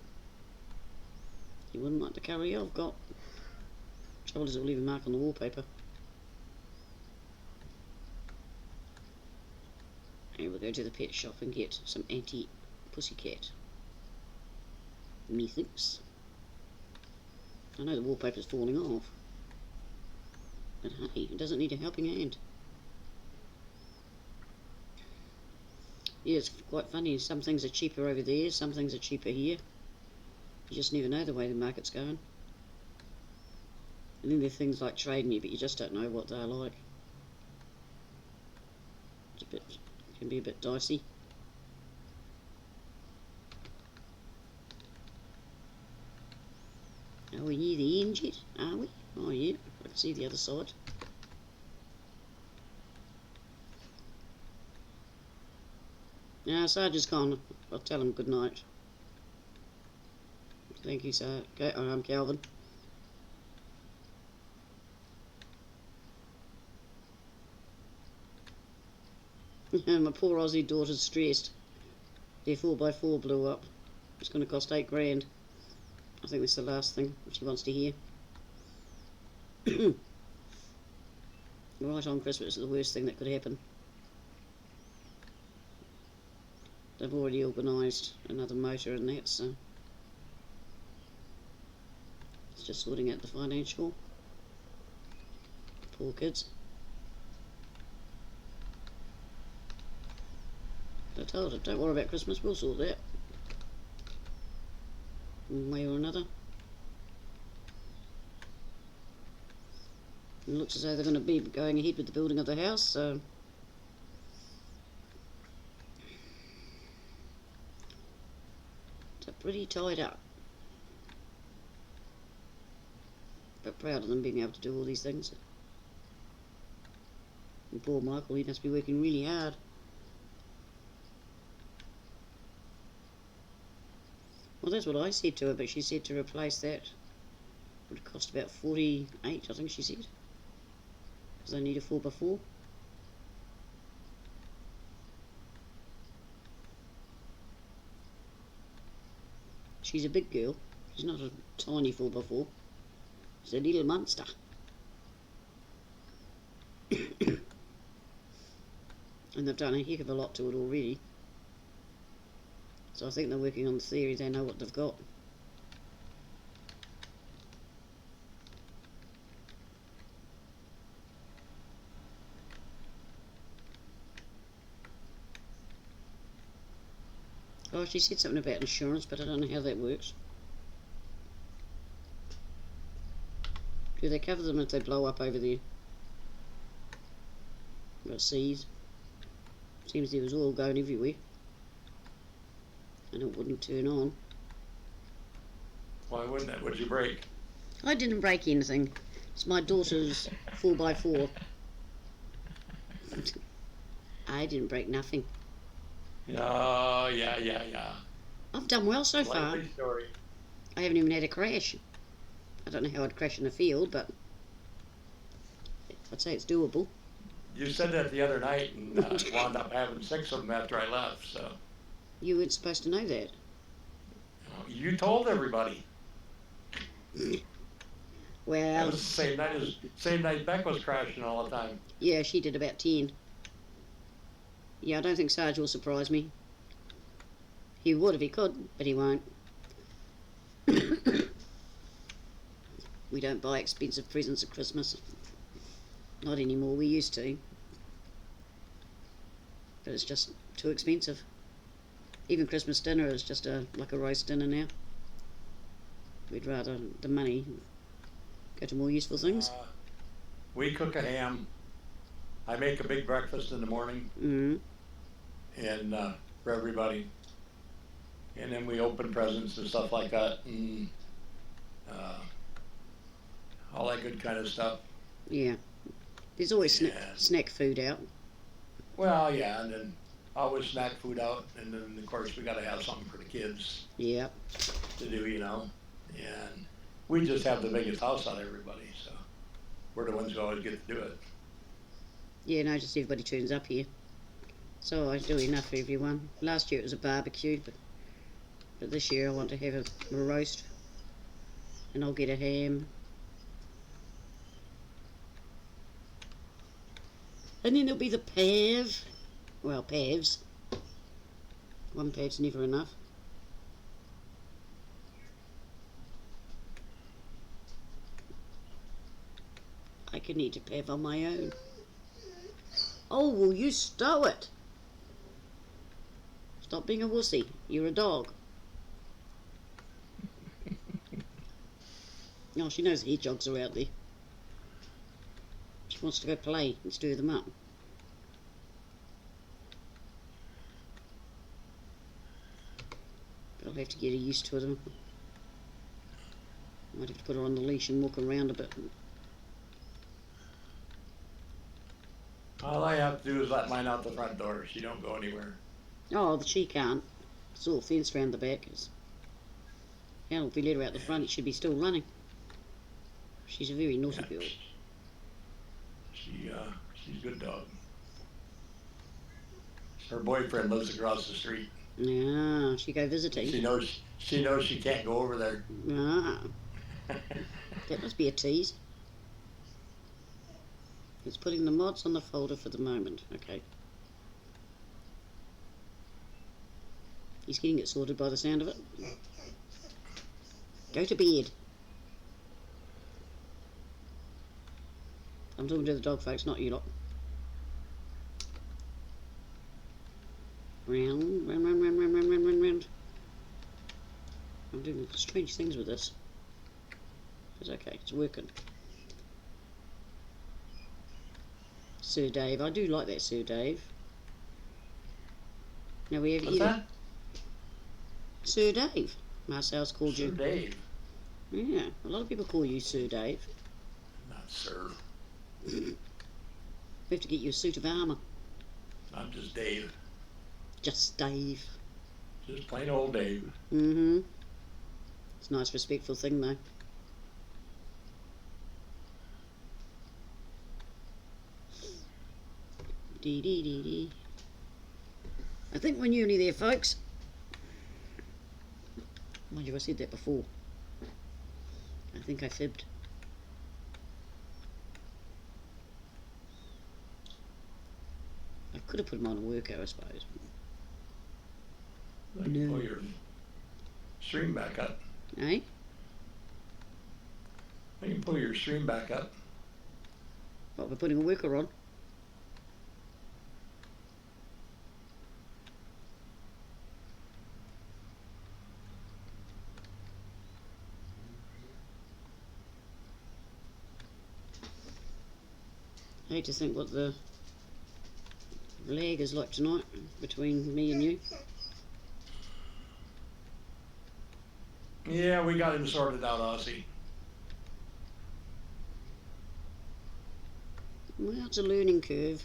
He wouldn't like the curry I've got. Trouble is, it will leave a mark on the wallpaper. And we'll go to the pet shop and get some anti-pussycat. Methinks. I know the wallpaper's falling off. But hey, it doesn't need a helping hand. Yeah, it's quite funny. Some things are cheaper over there, some things are cheaper here. You just never know the way the market's going. And then there are things like Trade Me, but you just don't know what they're like. Can be a bit dicey. Are we near the end yet? Are we? Oh yeah, I can see the other side. Now, Sarge is gone. I'll tell him good night. Thank you, sir. Okay, I'm Calvin. My poor Aussie daughter's stressed. Their 4x4 blew up. It's going to cost $8 grand. I think that's the last thing she wants to hear. Right on Christmas is the worst thing that could happen. They've already organised another motor and that, so it's just sorting out the financial. Poor kids. I told her, don't worry about Christmas, we'll sort that. One way or another. It looks as though they're going to be going ahead with the building of the house, so it's pretty tied up. But proud of them being able to do all these things. And poor Michael, he must be working really hard. Well, that's what I said to her, but she said to replace that would cost about 48, I think she said. Because they need a 4x4. She's a big girl. She's not a tiny 4x4. She's a little monster. And they've done a heck of a lot to it already. So I think they're working on the theory they know what they've got. Oh, she said something about insurance, but I don't know how that works. Do they cover them if they blow up over there? Got seas. Seems there was oil going everywhere. And it wouldn't turn on. Why wouldn't it? What'd you break? I didn't break anything. It's my daughter's 4x4. I didn't break nothing. Oh, yeah. I've done well so far. Likely story. I haven't even had a crash. I don't know how I'd crash in a field, but I'd say it's doable. You said that the other night and wound up having 6 of them after I left, so. You weren't supposed to know that. You told everybody. That Well, was the same night Beck was crashing all the time. yeah, she did about 10. Yeah, I don't think Sarge will surprise me. He would if he could, but he won't. We don't buy expensive presents at Christmas. Not anymore, we used to. But it's just too expensive. Even Christmas dinner is just like a roast dinner now. We'd rather the money go to more useful things. We cook a ham. I make a big breakfast in the morning and for everybody. And then we open presents and stuff like that. And all that good kind of stuff. Yeah. There's always snack food out. Well, yeah, and then always snack food out. And then, of course, we got to have something for the kids Yeah. to do, you know. And we just have the biggest house out of everybody, so we're the ones who always get to do it. Yeah, no, just everybody turns up here. So I do enough for everyone. Last year it was a barbecue, but this year I want to have a roast. And I'll get a ham. And then there'll be the pav. Well, pavs. One pav's never enough. I can eat a pav on my own. Oh, will you stow it? Stop being a wussy. You're a dog. Oh, she knows the hedgehogs are out there. She wants to go play and stir them up. But I'll have to get her used to them. I might have to put her on the leash and walk around a bit. All I have to do is let mine out the front door. She don't go anywhere. Oh, but she can't. It's all fenced round the back. Hell, if we let her out the front, it should be still running. She's a very naughty girl. She's a good dog. Her boyfriend lives across the street. Ah, she go visiting. She knows she can't go over there. Ah, that must be a tease. It's putting the mods on the folder for the moment. Okay. He's getting it sorted by the sound of it. Go to bed. I'm talking to the dog folks, not you lot. Round, round, round, round, round, round, round, round, round. I'm doing strange things with this. It's okay, it's working. Sir Dave, I do like that Sir Dave. Now we have What's either that? Sir Dave. Marcel's called Sir you. Dave. Yeah, a lot of people call you Sir Dave. Not sir. We have to get you a suit of armour. I'm just Dave. Just Dave. Just plain old Dave. Mm-hmm. It's a nice, respectful thing, though. Dee dee dee dee. I think we're nearly there, folks. Mind you, I said that before. I think I fibbed. I could have put him on a worker, I suppose. Let me pull your stream back up. Eh? I can pull your stream back up. What, we're putting a worker on? I hate to think what the lag is like tonight between me and you. Yeah, we got him sorted out, Aussie. Well, it's a learning curve.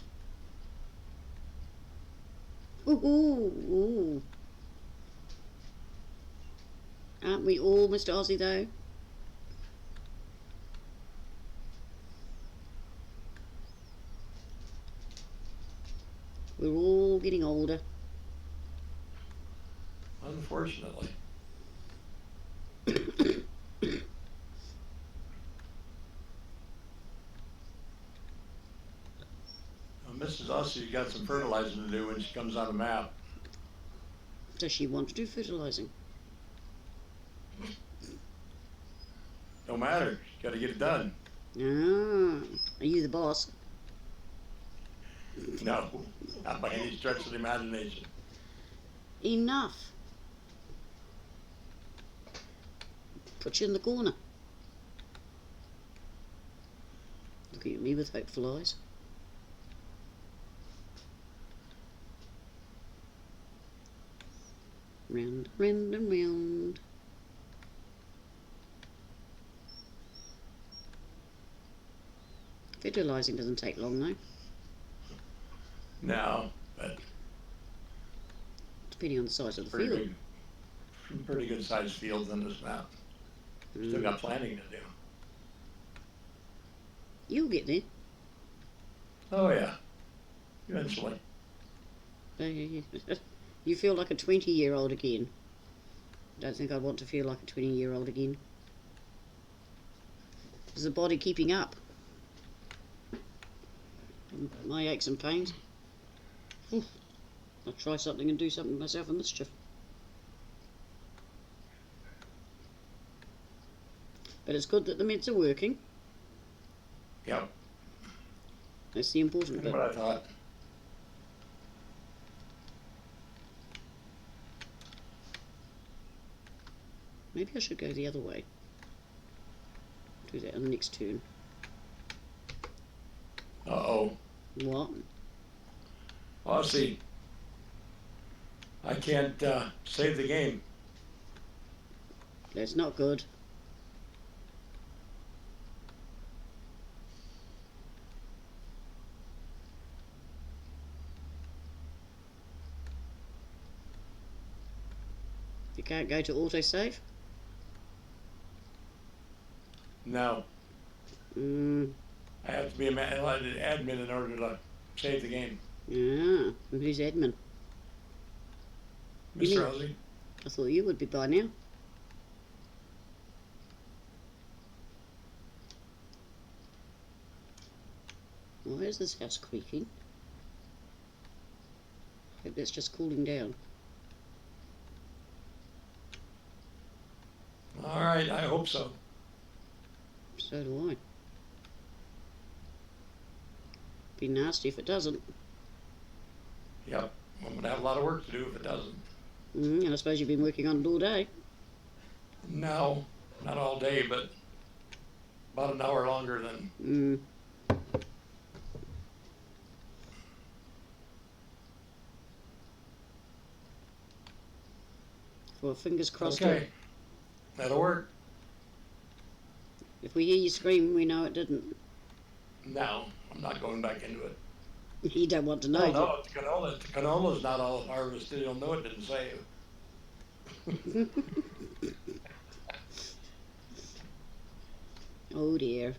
Ooh. Aren't we all, Mr. Aussie, though? We're all getting older. Unfortunately. Mrs. Aussie's got some fertilizing to do when she comes on the map. Does she want to do fertilizing? No matter. She's got to get it done. Ah, are you the boss? No, not by any stretch of the imagination. Enough. Put you in the corner. Looking at me with hopeful eyes. Round, round and round. Fertilizing doesn't take long though. No, but Depending on the size of the field. Pretty good sized fields on this map. Still got planting to do. You'll get there. Oh yeah, eventually. You feel like a 20-year-old again. Don't think I'd want to feel like a 20-year-old again. Is the body keeping up? My aches and pains. I'll try something and do something myself a mischief. But it's good that the meds are working. Yep, That's the important that's bit. what I thought. Maybe I should go the other way. Do that on the next turn. Uh-oh. What? Aussie, I can't save the game. That's not good. You can't go to autosave? No, I have to be an admin in order to save the game. Ah, who's admin? You Mr. mean- Ozzy. I thought you would be by now. Why is this house creaking? Hope that's just cooling down. All right, I hope so. So do I. Be nasty if it doesn't. Yep, I'm gonna have a lot of work to do if it doesn't. And I suppose you've been working on it all day. No, not all day, but about an hour longer than. Mm. Well, fingers crossed. Okay, that'll work. If we hear you scream, we know it didn't. No, I'm not going back into it. You don't want to know. No, it's canola. The canola's not all harvested. You'll know it didn't save. Oh dear.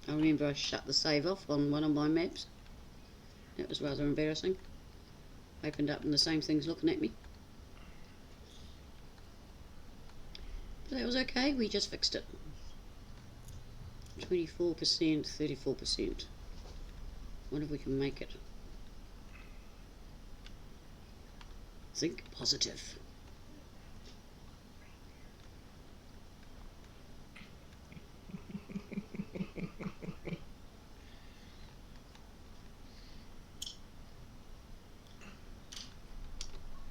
I remember I shut the save off on one of my maps. That was rather embarrassing. Opened up and the same thing's looking at me. But that was okay, we just fixed it. 24%, 34%. Wonder if we can make it. Think positive.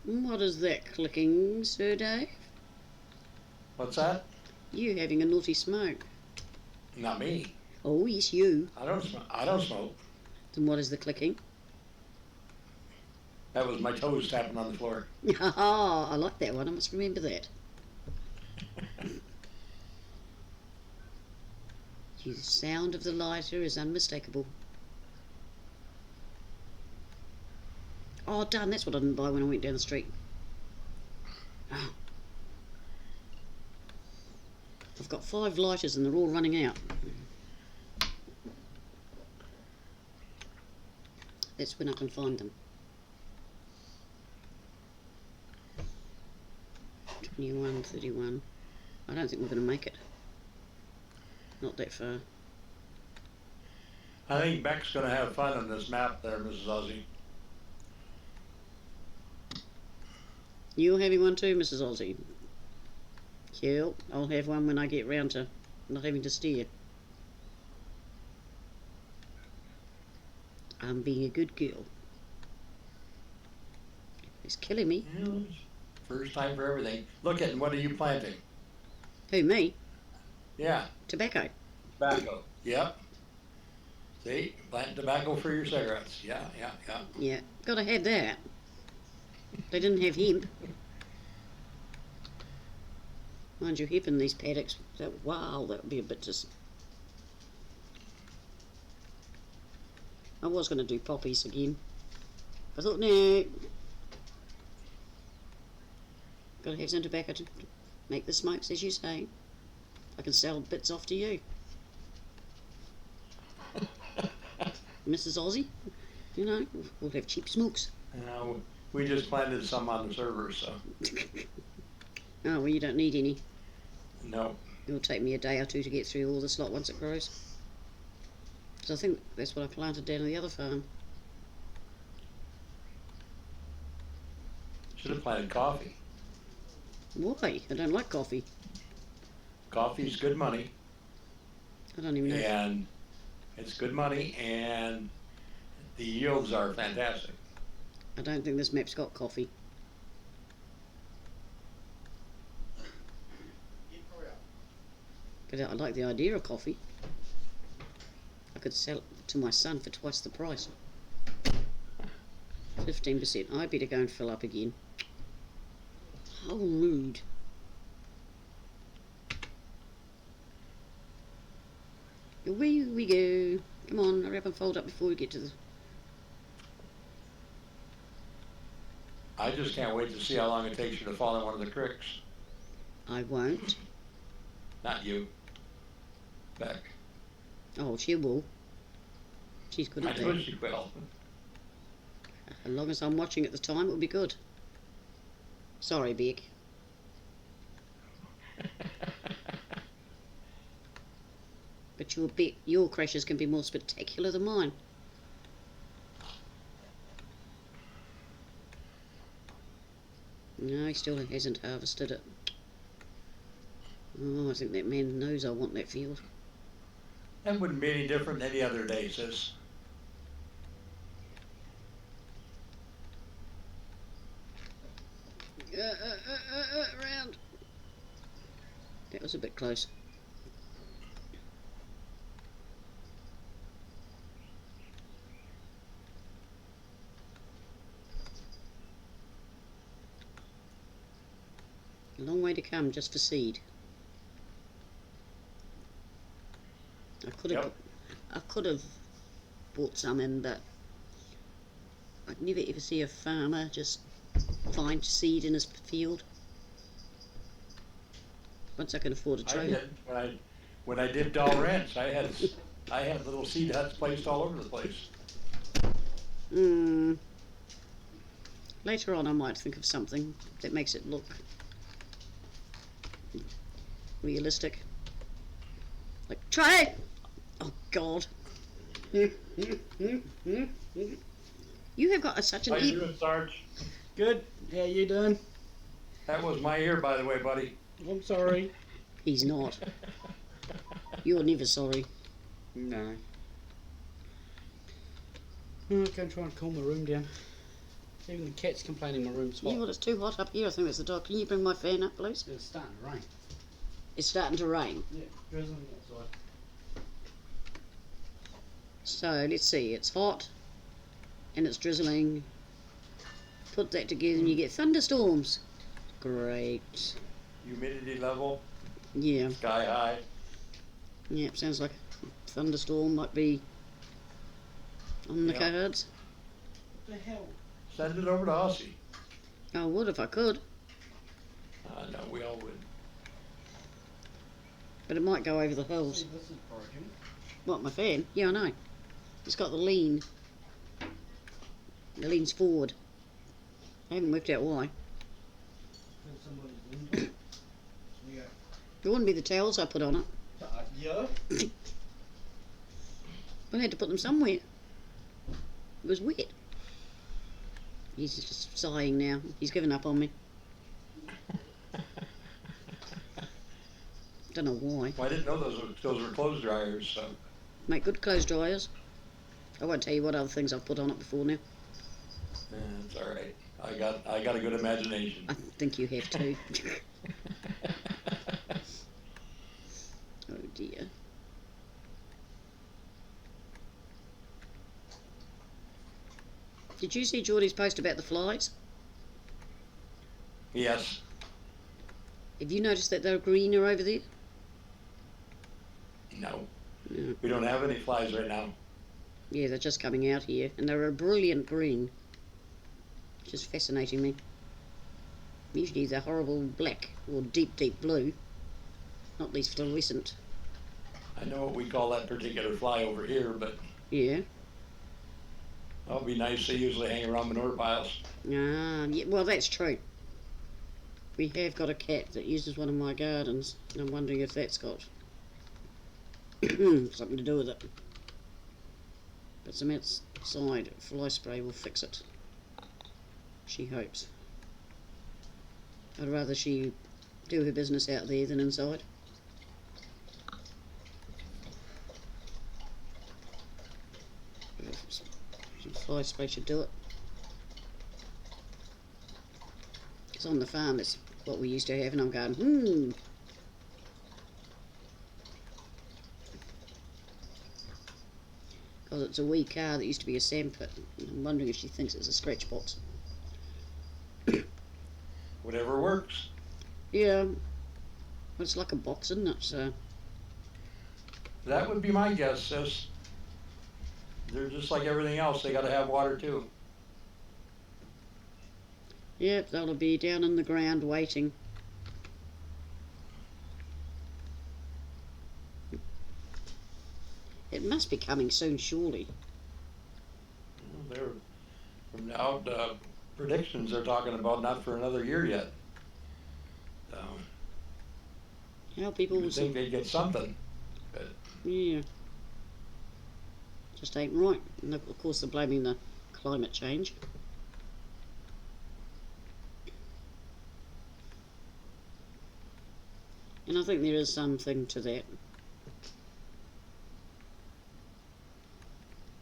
What is that clicking, Sir Dave? What's that? You having a naughty smoke. Not me. Oh, yes, you. I don't. I don't smoke. Then what is the clicking? That was my toes tapping on the floor. Ah, I like that one. I must remember that. The sound of the lighter is unmistakable. Oh, darn, that's what I didn't buy when I went down the street. Oh. I've got 5 lighters and they're all running out. That's when I can find them. 21, 31. I don't think we're going to make it. Not that far. I think Beck's going to have fun on this map there, Mrs. Ozzy. You're having one too, Mrs. Ozzy? Cool. I'll have one when I get round to not having to steer. I'm being a good girl. It's killing me. First time for everything. Look at, what are you planting? Who, me? Yeah, Tobacco. tobacco. Yep. See, planting tobacco for your cigarettes. Yeah. Yeah, gotta have that. They didn't have hemp. Mind you, hemp in these paddocks, wow, that would be a bit just... I was going to do poppies again. I thought, no. Gotta have some tobacco to make the smokes, as you say. I can sell bits off to you. Mrs. Ozzy, you know, we'll have cheap smokes. We just planted some on the server, so Oh, well, you don't need any. no. It'll take me a day or two to get through all this lot once it grows. So I think that's what I planted down at the other farm. Should have planted coffee. Why? I don't like coffee. Coffee's good money, I don't even know. and it's good money, and the yields are fantastic. I don't think this map's got coffee. But I like the idea of coffee. I could sell it to my son for twice the price. 15%. I better go and fill up again. How rude. Away we go. Come on, hurry up and fold up before we get to the... I just can't wait to see how long it takes you to fall in one of the creeks. I won't. Not you, Beck. Oh, she will. She's good I at know that. she will. As long as I'm watching at the time, it'll be good. Sorry, Beck. But your crashes can be more spectacular than mine. No, he still hasn't harvested it. Oh, I think that man knows I want that field. That wouldn't be any different than any other day, sis. Round. That was a bit close. A long way to come just for seed. I could have bought some in, but I'd never ever see a farmer just find seed in his field. Once I can afford a I trailer. did. When I did Doll Ranch, I had little seed huts placed all over the place. Later on I might think of something that makes it look realistic. Like, try! Oh, God. You have got such an... How you doing, Sarge? Good. How you doing? That was my ear, by the way, buddy. I'm sorry. He's not. You're never sorry. No. I'm going to try and calm my room down. Even the cat's complaining my room's hot. Yeah, well, it's too hot up here. I think that's the dog. Can you bring my fan up, please? It's starting to rain. It's starting to rain. Yeah, drizzling outside. So, let's see. It's hot and it's drizzling. Put that together and you get thunderstorms. Great. Humidity level, Yeah. sky high. Yep, sounds like a thunderstorm might be on the Yeah. cards. What the hell? Send it over to Aussie. I would if I could, No, we all would. but it might go over the hills. See, this is broken. What, my fan? Yeah, I know. It's got the lean. It leans forward. I haven't worked out why. There's somebody's window. Yeah. It wouldn't be the towels I put on it. Yeah. But I had to put them somewhere. It was wet. He's just sighing now. He's given up on me. Don't know why. Well, I didn't know those were clothes dryers. So Make good clothes dryers. I won't tell you what other things I've put on it before now. it's all right. I got a good imagination. I think you have too. Oh dear. Did you see Geordie's post about the flies? Yes. Have you noticed that they're greener over there? No. No. We don't have any flies right now. Yeah, they're just coming out here, and they're a brilliant green. Just fascinating me. Usually they're horrible black or deep, deep blue. Not these fluorescent. I know what we call that particular fly over here, but Yeah. that would be nice. They usually hang around manure piles. Ah, yeah, well, that's true. We have got a cat that uses one of my gardens, and I'm wondering if that's got something to do with it. But some outside fly spray will fix it. She hopes. I'd rather she do her business out there than inside. Some fly spray should do it. Because on the farm, it's what we used to have, and I'm going, Because it's a wee car that used to be a sandpit. I'm wondering if she thinks it's a scratch box. Whatever works. Yeah. Well, it's like a box, isn't it? So, That would be my guess, sis. They're just like everything else. They got to have water too. yep, they'll be down in the ground waiting. It must be coming soon, surely. They're From now, the predictions they're talking about not for another year yet. How people You will would think they'd get something. yeah, just ain't right. And of course, they're blaming the climate change. And I think there is something to that.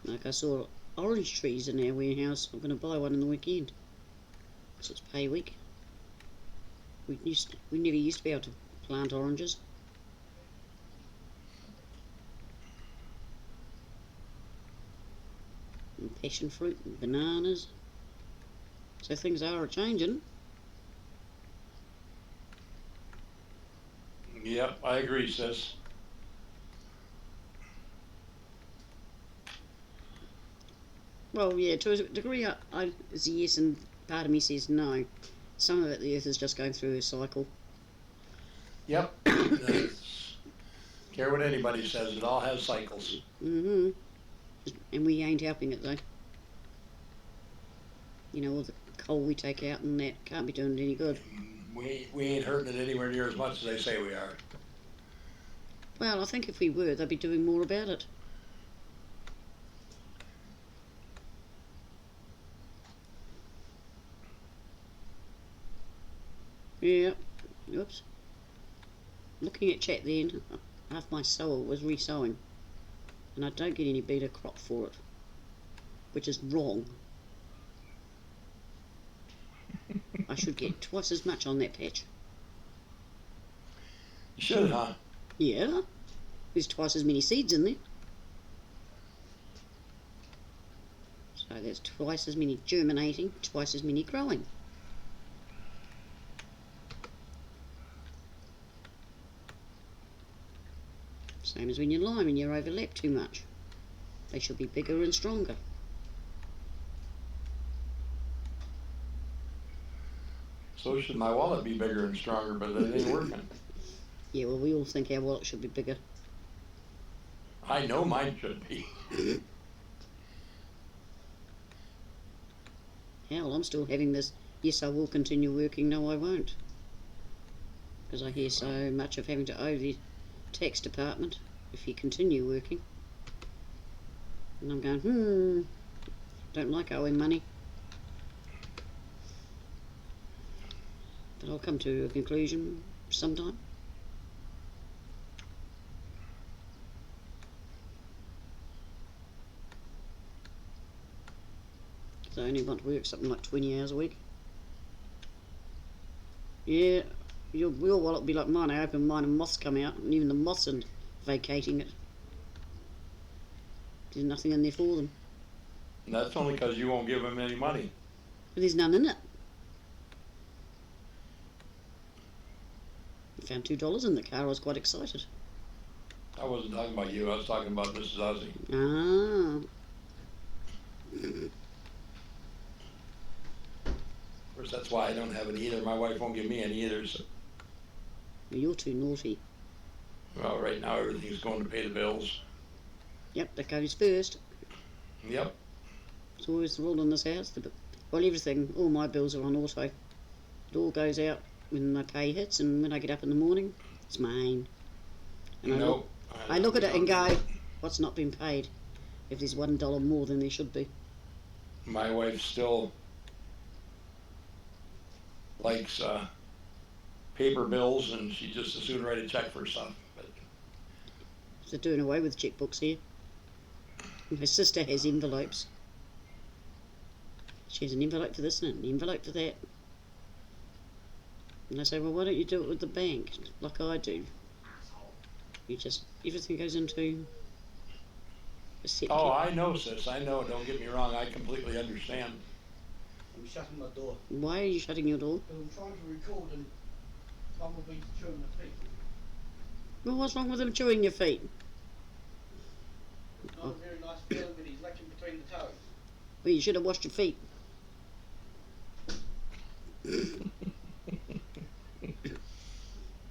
Like I saw orange trees in our warehouse. I'm going to buy one in the weekend. So it's pay week. We never used to be able to plant oranges. And passion fruit and bananas. So things are changing. Yep, I agree, sis. Well, yeah, to a degree, it's a yes, and part of me says no. Some of it, the earth is just going through a cycle. Yep. Care what anybody says, it all has cycles. Mm-hmm. And we ain't helping it, though. You know, all the coal we take out and that can't be doing it any good. We ain't hurting it anywhere near as much as they say we are. Well, I think if we were, they'd be doing more about it. Yeah. Oops. Looking at chat then, half my soul was re-sowing. And I don't get any better crop for it. Which is wrong. I should get twice as much on that patch. You should, huh? Yeah. There's twice as many seeds in there. So there's twice as many germinating, twice as many growing. Same as when you lime and you overlap too much. They should be bigger and stronger. So should my wallet be bigger and stronger, but it ain't working. Yeah, well, we all think our wallet should be bigger. I know mine should be. Hell, I'm still having this, yes, I will continue working, no, I won't. Because I hear so much of having to owe the tax department if you continue working. And I'm going, don't like owing money. But I'll come to a conclusion sometime. So I only want to work something like 20 hours a week. Yeah, your wallet will be like mine. I open mine and moths come out, and even the moths are vacating it. There's nothing in there for them. And that's only because you won't give them any money. But there's none in it. I found $2 in the car. I was quite excited. I wasn't talking about you. I was talking about Mrs. Ozzie. Ah. Of course, that's why I don't have it either. My wife won't give me any either. So. Well, you're too naughty. Well, right now everything's going to pay the bills. Yep, that goes first. Yep. It's always the rule in this house. Well, everything, all my bills are on auto. It all goes out when my pay hits, and when I get up in the morning, it's mine. And I look at it and go, what's not been paid? If there's $1 more than there should be. My wife still likes paper bills, and she just as soon write a check for stuff. But They're doing away with checkbooks here. And my sister has envelopes. She has an envelope for this and an envelope for that. And I say, well, why don't you do it with the bank, like I do? You just, everything goes into a set. oh, I know, sis. I know. Don't get me wrong. I completely understand. I'm shutting my door. Why are you shutting your door? Because I'm trying to record and Tom will be chewing my feet. Well, what's wrong with him chewing your feet? Not a very nice feeling when he's licking between the toes. Well, you should have washed your feet.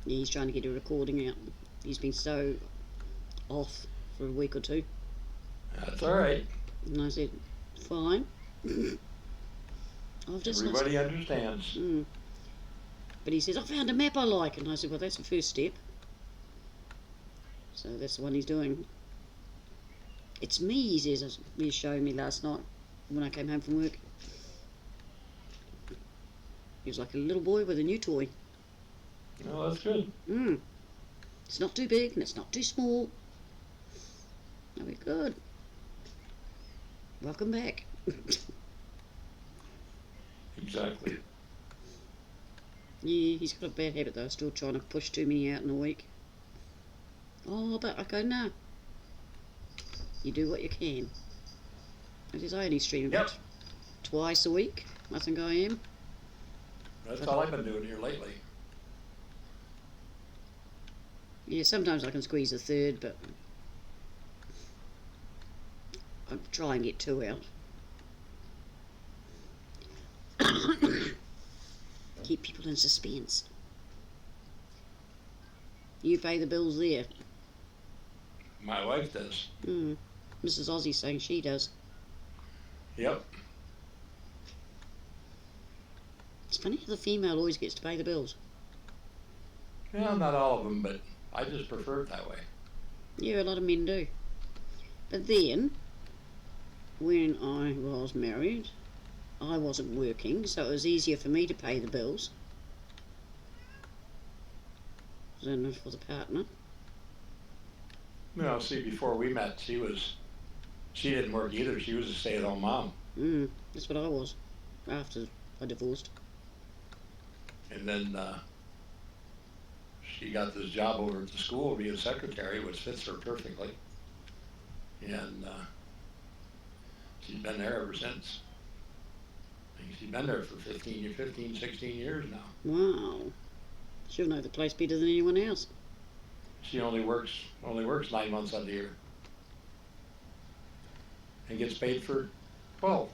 Yeah, he's trying to get a recording out. He's been so off for a week or two. That's all right. And I said, fine. I've just Everybody understands. But he says, I found a map I like. And I said, well, that's the first step. So that's the one he's doing. It's me, he says, as he was showing me last night when I came home from work. He was like a little boy with a new toy. Well, that's good. It's not too big and it's not too small. That'll be good. Welcome back. Exactly. Yeah, he's got a bad habit though, still trying to push too many out in a week. Oh, but I go, no. You do what you can. It is, I only stream about twice a week, I think I am. That's all I've been doing here lately. Yeah, sometimes I can squeeze a third, but I try and get 2 out. Keep people in suspense. You pay the bills there. My wife does. Mrs. Ozzy's saying she does. Yep. It's funny how the female always gets to pay the bills. Well, not all of them, but I just prefer it that way. Yeah, a lot of men do. But then, when I was married, I wasn't working, so it was easier for me to pay the bills than for the partner. Well, see, before we met, she didn't work either. She was a stay-at-home mom. That's what I was after I divorced. And then she got this job over at the school being a secretary, which fits her perfectly. And she's been there ever since. I think she's been there for 15, 16 years now. Wow. She'll know the place better than anyone else. She only works 9 months out of the year. And gets paid for 12.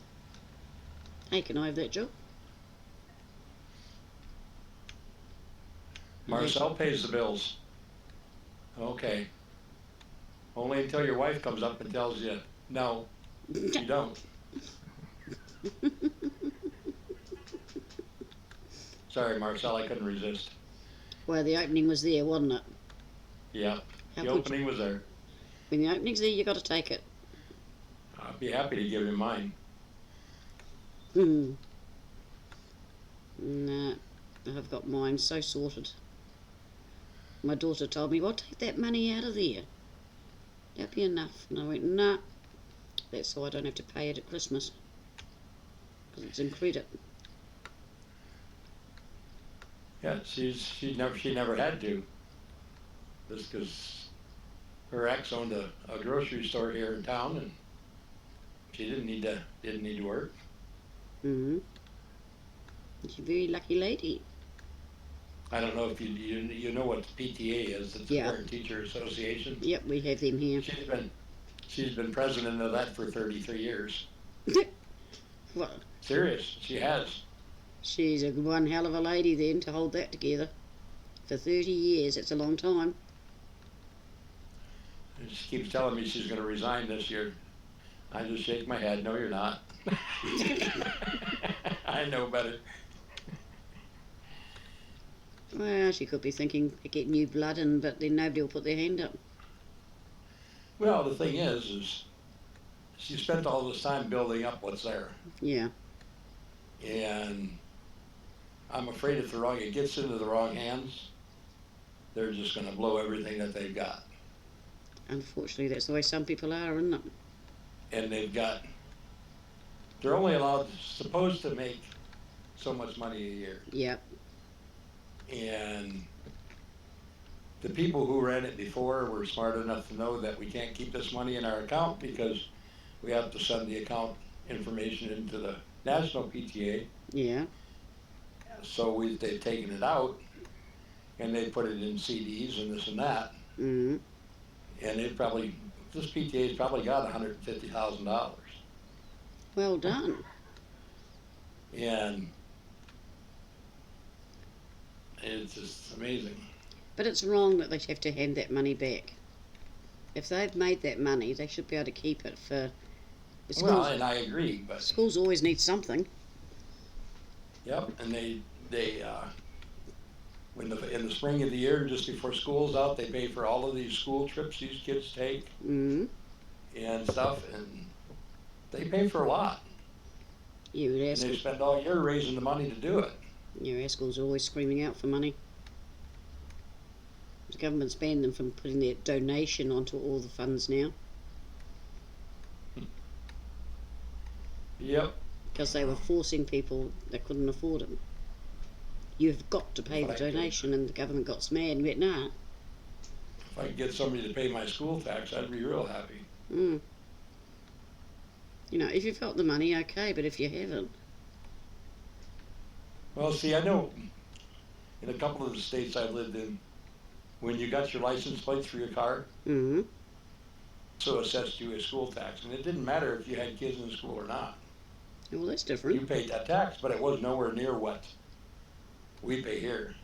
Hey, can I have that job? Marcel pays the bills. Okay. Only until your wife comes up and tells you, no, you don't. Sorry, Marcel, I couldn't resist. Well, the opening was there, wasn't it? Yeah, How the could opening was there. When the opening's there, you got to take it. I'd be happy to give him mine. Nah, I've got mine so sorted. My daughter told me, well, take that money out of there. That'll be enough. And I went, nah, that's so I don't have to pay it at Christmas. Because it's in credit. Yeah, she never had to. Just because her ex owned a grocery store here in town, and she didn't need to work. She's a very lucky lady. I don't know if you know what the PTA is. It's the Parent Teacher Association. Yep, we have them here. She's been president of that for 33 years. Well, Serious, she has. She's a one hell of a lady then to hold that together. For 30 years, it's a long time. And she keeps telling me she's going to resign this year. I just shake my head. No, you're not. I know better. Well, she could be thinking of getting new blood in, but then nobody will put their hand up. Well, the thing is she spent all this time building up what's there. Yeah. And I'm afraid if it gets into the wrong hands, they're just going to blow everything that they've got. Unfortunately, that's the way some people are, isn't it? And they're only supposed to make so much money a year. Yep. And the people who ran it before were smart enough to know that we can't keep this money in our account because we have to send the account information into the national PTA. Yeah. So they've taken it out and they put it in CDs and this and that. Mm-hmm. And this PTA's probably got $150,000. Well done. And it's just amazing. But it's wrong that they have to hand that money back. If they've made that money, they should be able to keep it for... Well, and I agree, but... Schools always need something. Yep, and in the spring of the year, just before school's out, they pay for all of these school trips these kids take Mm-hmm. and stuff, and they pay for a lot. Yeah, but our, And they school, spend all year raising the money to do it. yeah, our schools are always screaming out for money. The government's banned them from putting their donation onto all the funds now Yep. because they were forcing people that couldn't afford it. You've got to pay the Right. donation, and the government got mad and went, nah. If I could get somebody to pay my school tax, I'd be real happy. Mm. You know, if you've got the money, okay, but if you haven't, Well, see, I know in a couple of the states I've lived in, when you got your license plates for your car, mm-hmm. so assessed you a school tax, and it didn't matter if you had kids in school or not. Well, that's different. You paid that tax, but it was nowhere near what we pay here.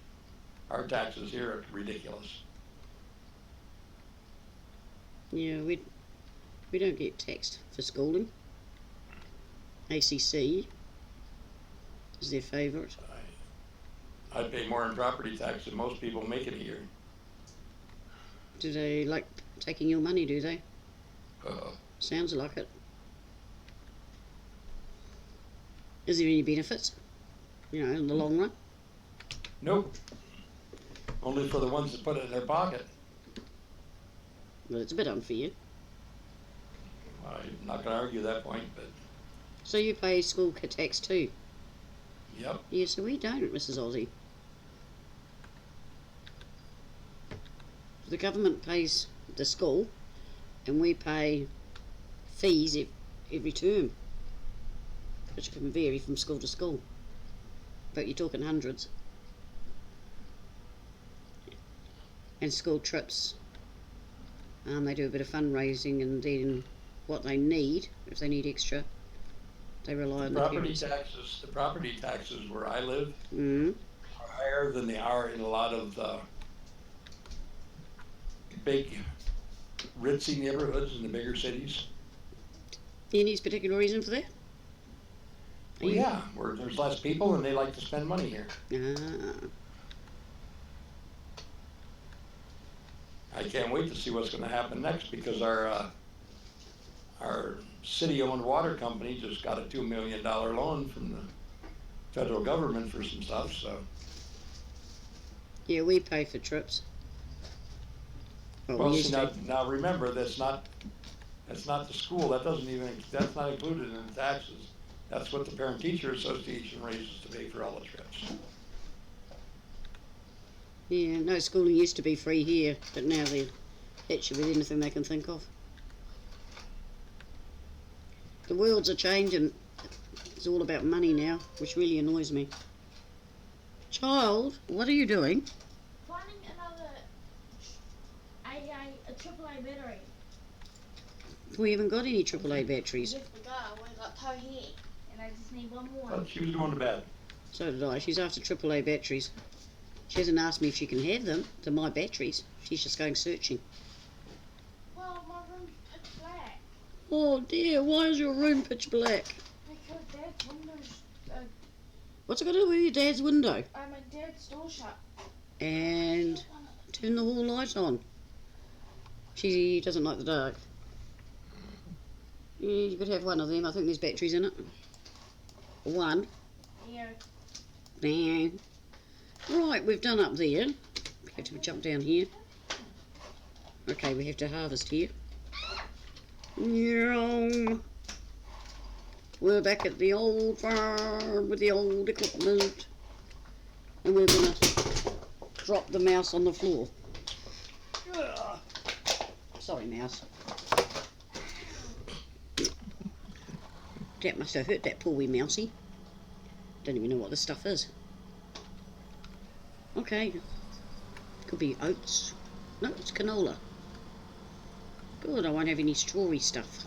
Our taxes here are ridiculous. Yeah, we don't get taxed for schooling. ACC is their favourite. I pay more in property tax than most people make it here. Do they like taking your money, do they? Uh, Sounds like it. Is there any benefits, you know, in the long run? nope. Only for the ones that put it in their pocket. Well, it's a bit unfair. I'm not going to argue that point, but So you pay school tax too? yep. Yeah, so we don't, Mrs. Aussie. The government pays the school, and we pay fees every term, which can vary from school to school. But you're talking hundreds. And school trips, they do a bit of fundraising, and then what they need, if they need extra, they rely on the Property parents. taxes, the property taxes where I live Mm-hmm. are higher than they are in a lot of the big ritzy neighborhoods in the bigger cities. Any particular reason for that? Well, yeah, where there's less people and they like to spend money here. Ah, I can't wait to see what's going to happen next because our city-owned water company just got a $2 million loan from the federal government for some stuff. So, yeah, we pay for trips. well, we see, used to. now remember that's not the school. That's not included in the taxes. That's what the Parent-Teacher Association raises to pay for all the trips. Yeah, no, schooling used to be free here, but now they hit you with anything they can think of. The worlds are changing. It's all about money now, which really annoys me. Child, what are you doing? Finding another a AAA battery. We haven't got any AAA batteries. Yes, we got. We got two here, and I just need one more. But she was going to bed. So did I. She's after AAA batteries. She hasn't asked me if she can have them. They're my batteries. She's just going searching. Well, my room's pitch black Oh dear, why is your room pitch black? because Dad's windows, What's it got to do with your dad's window? my dad's door shut. And turn the hall light on. She doesn't like the dark. Yeah, you could have one of them. I think there's batteries in it. One. Yeah. Nah. Right, we've done up there. We have to jump down here. Okay, we have to harvest here. Yeah. We're back at the old farm with the old equipment. And we're going to drop the mouse on the floor. Ugh. Sorry, mouse. That must have hurt that poor wee mousey. Don't even know what this stuff is. Okay. Could be oats. No, it's canola. Good, I won't have any strawy stuff.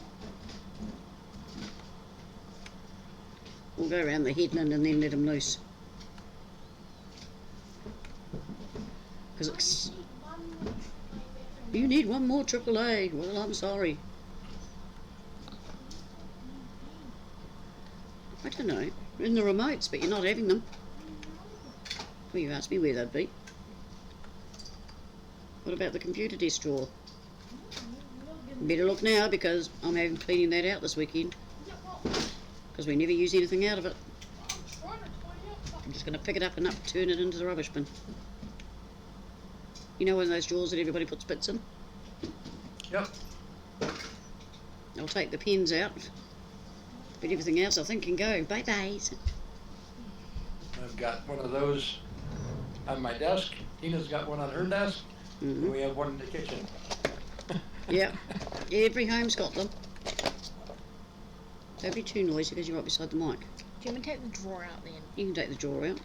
We'll go around the headland and then let them loose. Because it's... You need one more AAA. Well, I'm sorry. I don't know. In the remotes, but you're not having them. Well, you asked me where they'd be. What about the computer desk drawer? Better look now, because I'm having cleaning that out this weekend. Because we never use anything out of it. I'm just going to pick it up and turn it into the rubbish bin. You know one of those drawers that everybody puts bits in? Yep. I'll take the pens out, but everything else I think can go. Bye-byes. I've got one of those on my desk. Tina's got one on her desk. And we have one in the kitchen. Yep. Every home's got them. Don't be too noisy because you're right beside the mic. Do you want me to take the drawer out then? You can take the drawer out.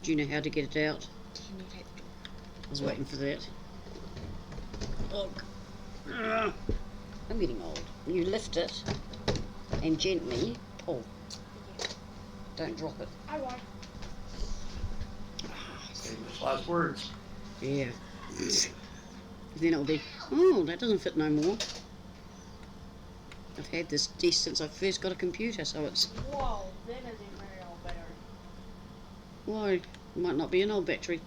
Do you know how to get it out? Can you take the drawer? I was waiting for that. Ugh. I'm getting old. You lift it and gently pull. Don't drop it. I won't. Famous last words. Yeah. Then it'll be, oh, that doesn't fit no more. I've had this desk since I first got a computer, so it's... Whoa, that is a very old battery. Why? It might not be an old battery.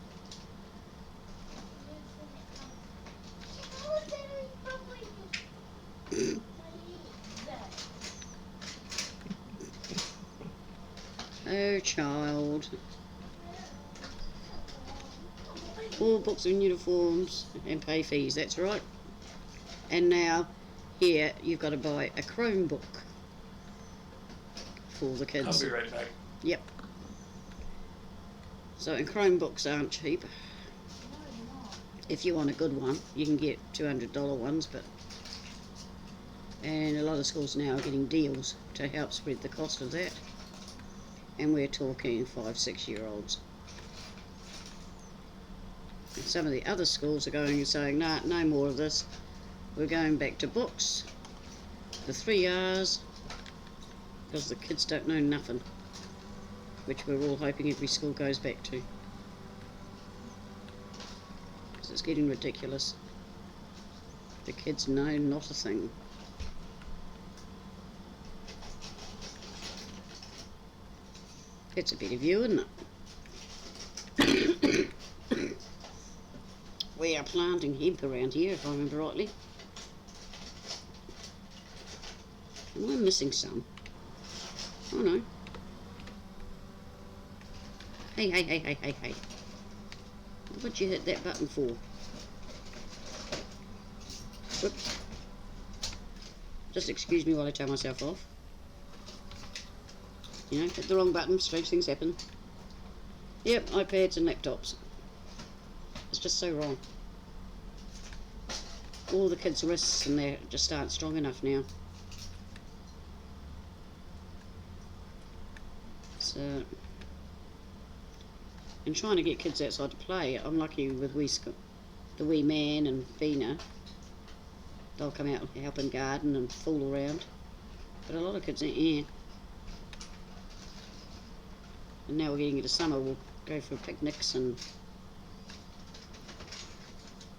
Oh, child. All books and uniforms and pay fees, that's right. And now, here, you've got to buy a Chromebook for the kids. I'll be right back. Yep. So, and Chromebooks aren't cheap. If you want a good one, you can get $200 ones, but... And a lot of schools now are getting deals to help spread the cost of that. And we're talking 5-6 year olds. And some of the other schools are going and saying, nah, no more of this. We're going back to books, the 3 R's, because the kids don't know nothing, which we're all hoping every school goes back to. Because it's getting ridiculous. The kids know not a thing. It's a better view, isn't it? We are planting hemp around here, if I remember rightly. Am I missing some? Oh no. Hey, hey, hey, hey, hey, hey. What'd you hit that button for? Whoops. Just excuse me while I turn myself off. You know, hit the wrong button, strange things happen. Yep, iPads and laptops. It's just so wrong. All the kids' wrists and they just aren't strong enough now. So, and trying to get kids outside to play. I'm lucky with the wee man and Vina. They'll come out and help and garden and fool around. But a lot of kids ain't here. And now we're getting into summer, we'll go for picnics and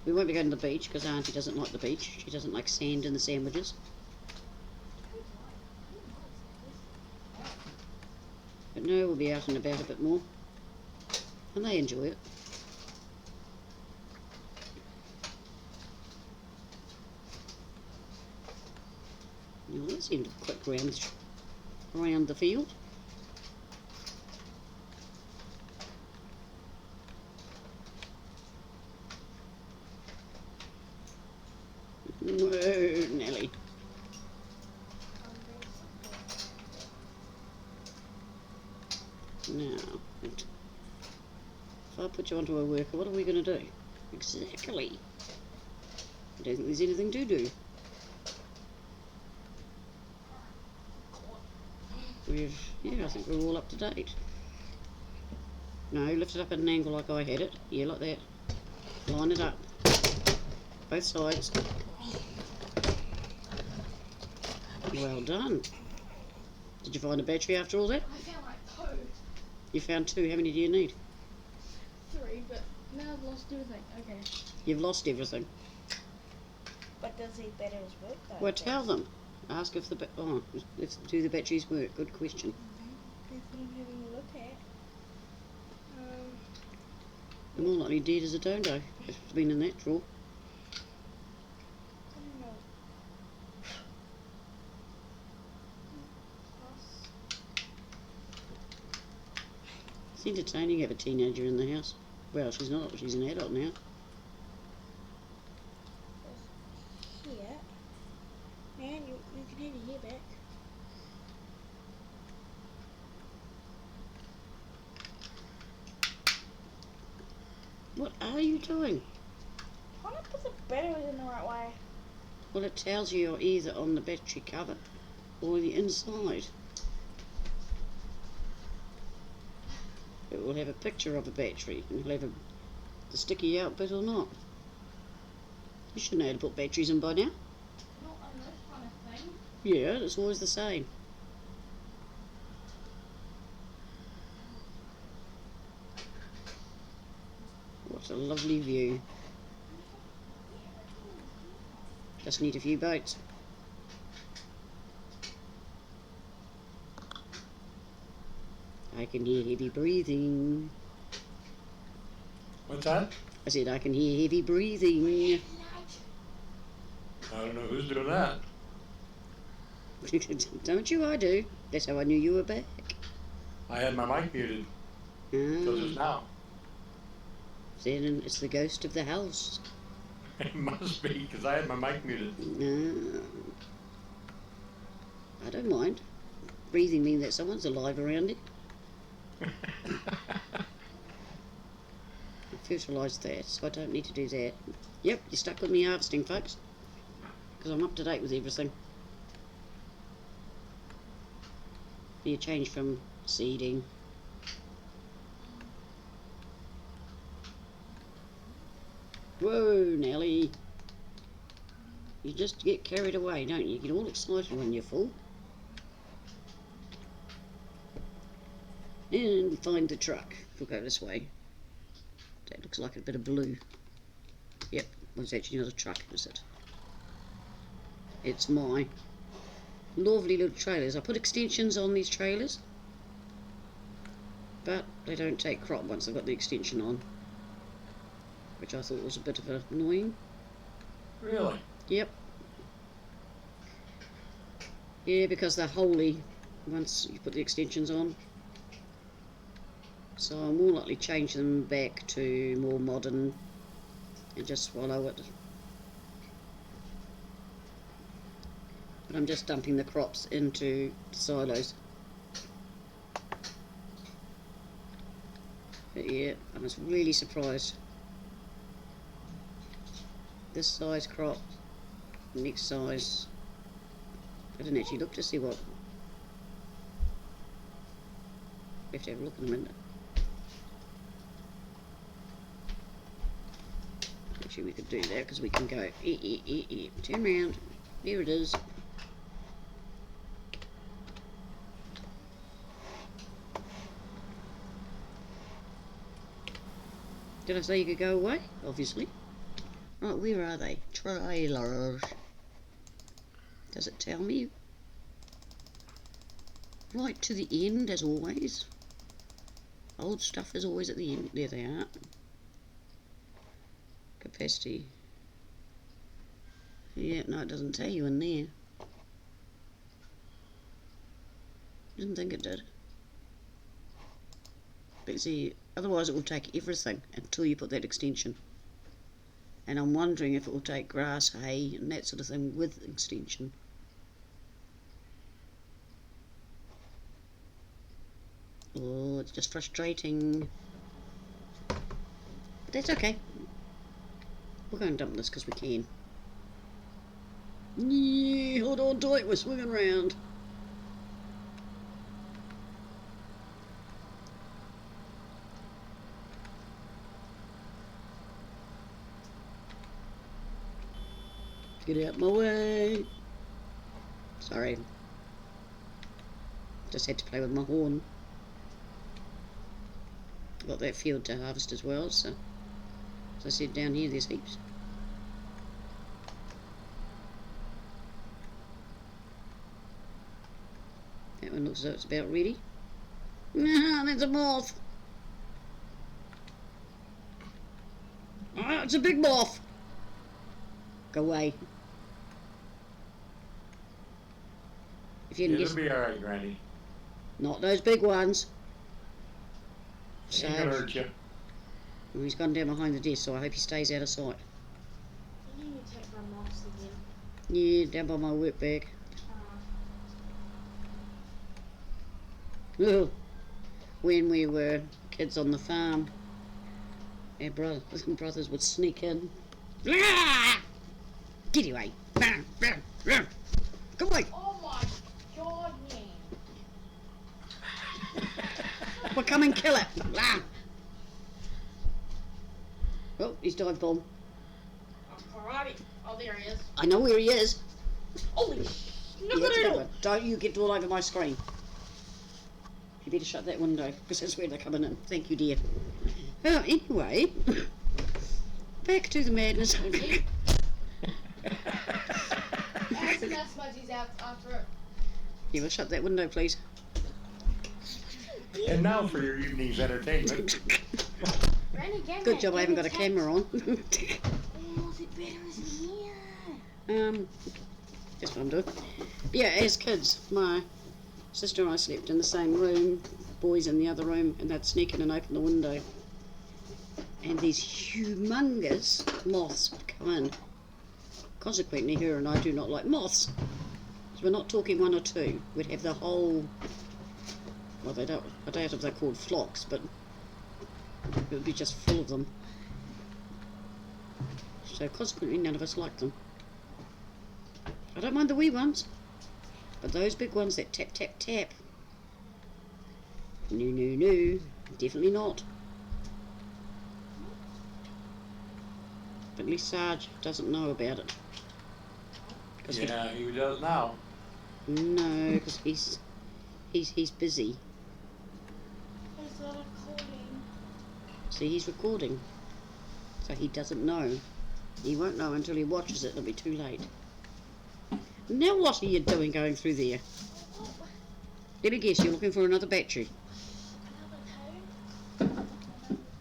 we won't be going to the beach because Auntie doesn't like the beach. She doesn't like sand in the sandwiches. But no, we'll be out and about a bit more. And they enjoy it. Well, that seemed a quick round the field. Whoa, Nelly. Now, if I put you onto a worker, what are we going to do? Exactly. I don't think there's anything to do. Yeah, I think we're all up to date. No, lift it up at an angle like I had it. Yeah, like that. Line it up. Both sides. Well done. Did you find a battery after all that? I found like 2. You found 2. How many do you need? 3, but now I've lost everything. Okay. You've lost everything. But does these batteries work though? Well, tell them. Ask if do the batteries work? Good question. That's what I'm having a look at. They're more likely dead as a dodo. If it's been a natural. I don't know. It's entertaining to have a teenager in the house. Well, she's not. She's an adult now. Here. Man, you can have your hair back. What are you doing? Trying to put the batteries in the right way. Well, it tells you you're either on the battery cover or the inside. It will have a picture of a battery, and it'll have the sticky out bit or not. You should know how to put batteries in by now. Not on this kind of thing. Yeah, it's always the same. What a lovely view. Just need a few boats. I can hear heavy breathing. What's that? I said I can hear heavy breathing. I don't know who's doing that. Don't you? I do. That's how I knew you were back. I had my mic muted till just now. Then it's the ghost of the house. It must be, because I had my mic muted. I don't mind. Breathing means that someone's alive around it. I fertilised that, so I don't need to do that. Yep, you're stuck with me harvesting, folks. Because I'm up to date with everything. You change from seeding. Whoa, Nelly. You just get carried away, don't you? You get all excited when you're full. And find the truck. We'll go this way. That looks like a bit of blue. Yep, well, it's actually not a truck, is it? It's my lovely little trailers. I put extensions on these trailers, but they don't take crop once I've got the extension on, which I thought was a bit of annoying. Really? Yep. Yeah, because they're holy once you put the extensions on. So I'll more likely change them back to more modern and just swallow it. But I'm just dumping the crops into the silos. But yeah, I was really surprised. This size crop, next size. I didn't actually look to see what. We have to have a look in a minute. Actually, we could do that because we can go turn around. There it is. Did I say you could go away? Obviously. Right, where are they? Trailers. Does it tell me? Right to the end, as always. Old stuff is always at the end. There they are. Capacity. Yeah, no, it doesn't tell you in there. Didn't think it did. But see, otherwise it will take everything until you put that extension. And I'm wondering if it will take grass, hay, and that sort of thing with extension. Oh, it's just frustrating. But that's okay. We're going to dump this because we can. Yeah, hold on tight, we're swinging round. Get out my way. Sorry. Just had to play with my horn. Got that field to harvest as well, so as I said, down here there's heaps. looks as though it's about ready. Ah, there's a moth. Ah, it's a big moth. Go away. If you can It'll guess, be alright, Granny. not those big ones. So, Ain't gonna hurt you. well, he's gone down behind the desk, so I hope he stays out of sight. You need to take my moths again. Yeah, down by my work bag. Oh, when we were kids on the farm, our brothers would sneak in. Ah! Get away! Come away! Oh my god, man. Well, come and kill it! Ah! Oh, he's dive bomb. Alrighty. Oh, there he is. I know where he is. Holy Yeah, it's a big one. Don't you get all over my screen. You better shut that window, because that's where they're coming in. Thank you, dear. Well, anyway, back to the madness. That's Smudgy's out after it. You will shut that window, please. And now for your evening's entertainment. Granny, get Good job I haven't got a camera on. Oh, is it better in here? That's what I'm doing. Yeah, as kids, my sister and I slept in the same room, boys in the other room, and they'd sneak in and open the window. And these humongous moths would come in. Consequently, her and I do not like moths. So we're not talking one or two. We'd have the whole, well, I doubt if they're called flocks, but it would be just full of them. So consequently, none of us liked them. I don't mind the wee ones, but those big ones that tap, tap, tap. No, no, no. Definitely not. But at least Sarge doesn't know about it. Yeah, he does now. No, because he's busy. Is that a calling? See, he's recording. So he doesn't know. He won't know until he watches it. It'll be too late. Now what are you doing going through there? Let me guess, you're looking for another battery.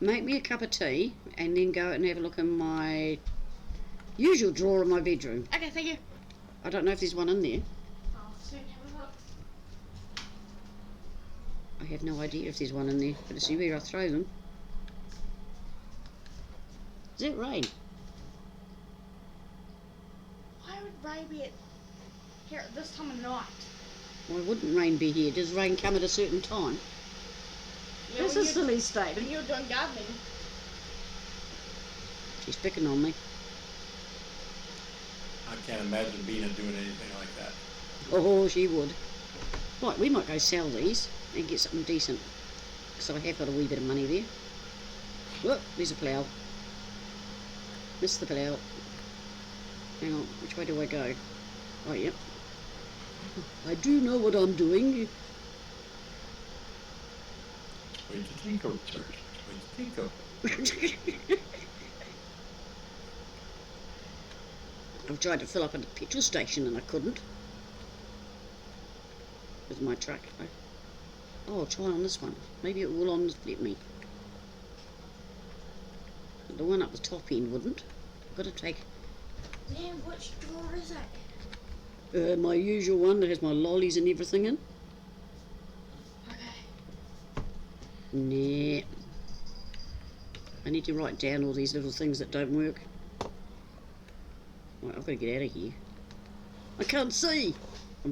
Make me a cup of tea and then go and have a look in my usual drawer in my bedroom. Okay, thank you. I don't know if there's one in there. I'll soon have a look. I have no idea if there's one in there, but to see where I throw them. Does it rain? Why would Ray be here at this time of night? Why wouldn't rain be here? Does rain come at a certain time? Yeah, That's when a silly statement. When you're doing gardening. She's picking on me. I can't imagine Bina doing anything like that. Oh, she would. Right, we might go sell these and get something decent. So I have got a wee bit of money there. Whoop, there's a plough. Missed the plough. Hang on, which way do I go? Oh, yep. I do know what I'm doing. Wait to Tico, church. Wait to Tico. I've tried to fill up at a petrol station and I couldn't. With my truck. Oh, I'll try on this one. Maybe it will let me. But the one up the top end wouldn't. I've got to take Damn, which drawer is it? my usual one that has my lollies and everything in. Okay. Nah. I need to write down all these little things that don't work. Right, I've got to get out of here. I can't see! Oh,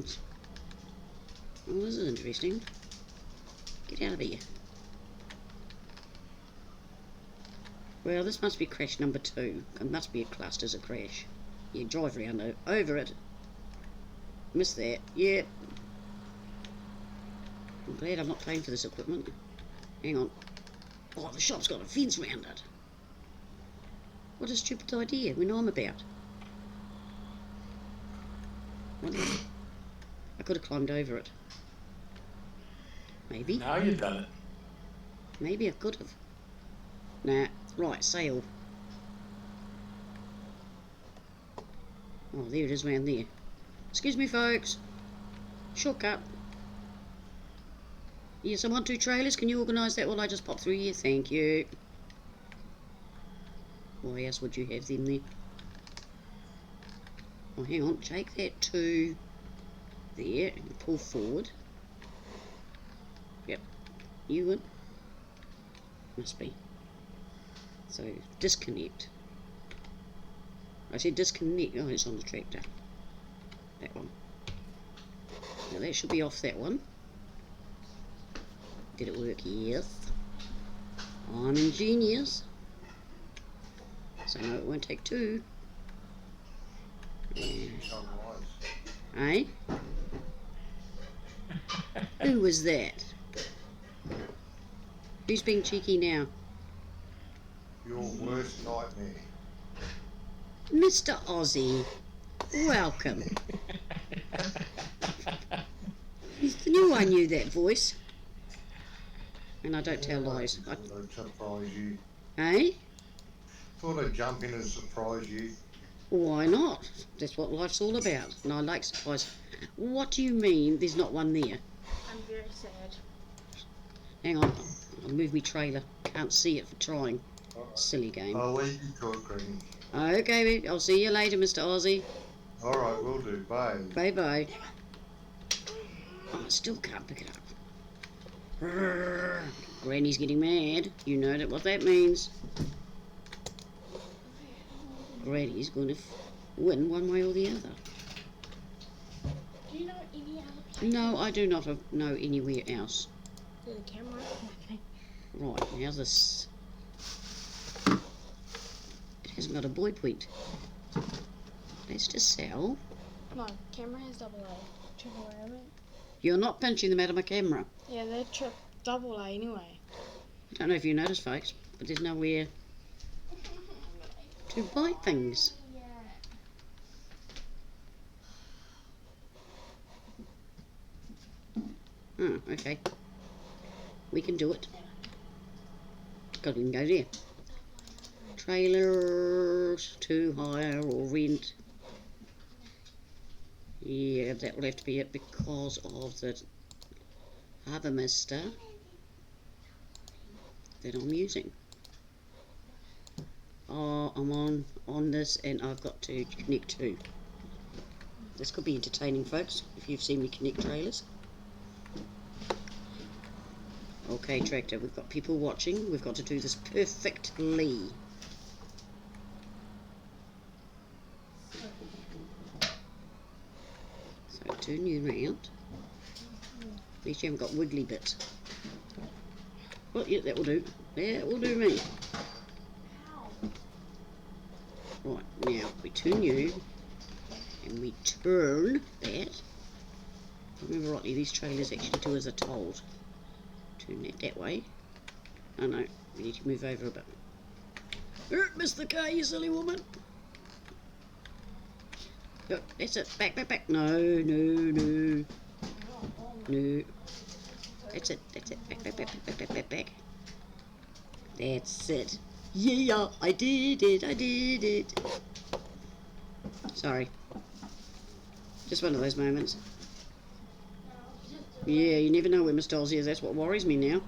this is interesting. Get out of here. Well, this must be crash number 2. It must be a classed as a crash. You drive round over it. Missed that. Yep. I'm glad I'm not paying for this equipment. Hang on. Oh, the shop's got a fence round it. What a stupid idea. We know I'm about. What is it? I could have climbed over it. Maybe. Now you've done it. Maybe I could have. Nah. Right, sail. Oh, there it is round there. Excuse me, folks. Shortcut. Yes, I want 2 trailers. Can you organise that while I just pop through here? Thank you. Why else would you have them there? Oh, hang on. Take that to there and pull forward. Yep. You would. Must be. So, disconnect. I said disconnect. Oh, it's on the tractor. That one. Now that should be off that one. Did it work? Yes. I'm ingenious. So no, it won't take 2. Eh? Who was that? Who's being cheeky now? Your worst nightmare. Mr. Aussie. Welcome. Knew I knew that voice. And I don't tell lies. Thought I'd surprise you. Eh? Thought I'd jump in and surprise you. Why not? That's what life's all about. And I like surprise. What do you mean there's not one there? I'm very sad. Hang on. I'll move me trailer. Can't see it for trying. Alright. Silly game. I'll leave you talk, Granny. Okay, I'll see you later, Mr. Aussie. Alright, will do. Bye. Bye-bye. Oh, I still can't pick it up. Rrrr. Granny's getting mad. You know what that means. Granny's going to win one way or the other. Do you know any other place? No, I do not know anywhere else. The camera? Okay. Right, now this... It hasn't got a buoy point. Let's just sell. No, camera has double A. Triple A, right? You're not pinching them out of my camera. Yeah, they're double A anyway. I don't know if you noticed, folks, but there's nowhere to buy things. Oh, okay. We can do it. God, we can go there. Trailers to hire or rent. Yeah, that will have to be it because of the harbour mister that I'm using. Oh, I'm on this and I've got to connect to. This could be entertaining, folks, if you've seen me connect trailers. Okay, tractor, we've got people watching. We've got to do this perfectly. So turn you round. At least you haven't got wiggly bits. Well, yeah, that will do. That will do me. Right, now we turn you and we turn that. If I remember rightly, these trailers actually do as they're told. Turn that that way. Oh no, we need to move over a bit. Missed the car, you silly woman. Go, that's it. Back, back, back. No, no, no. No. That's it. That's it. Back, back, back, back, back, back, back. That's it. Yeah, I did it. I did it. Sorry. Just one of those moments. Yeah, you never know where Mr. Aussie is. That's what worries me now.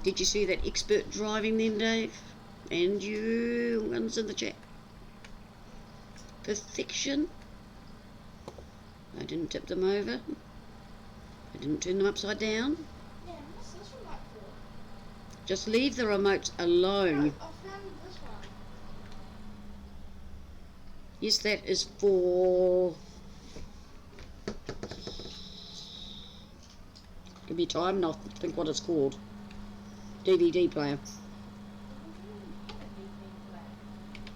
Did you see that expert driving then, Dave? And you ones in the chat. Perfection. I didn't tip them over. I didn't turn them upside down. Yeah, what's this one like for? Just leave the remote alone. I found this one. Yes, that is for... Give me time and I'll think what it's called. DVD player.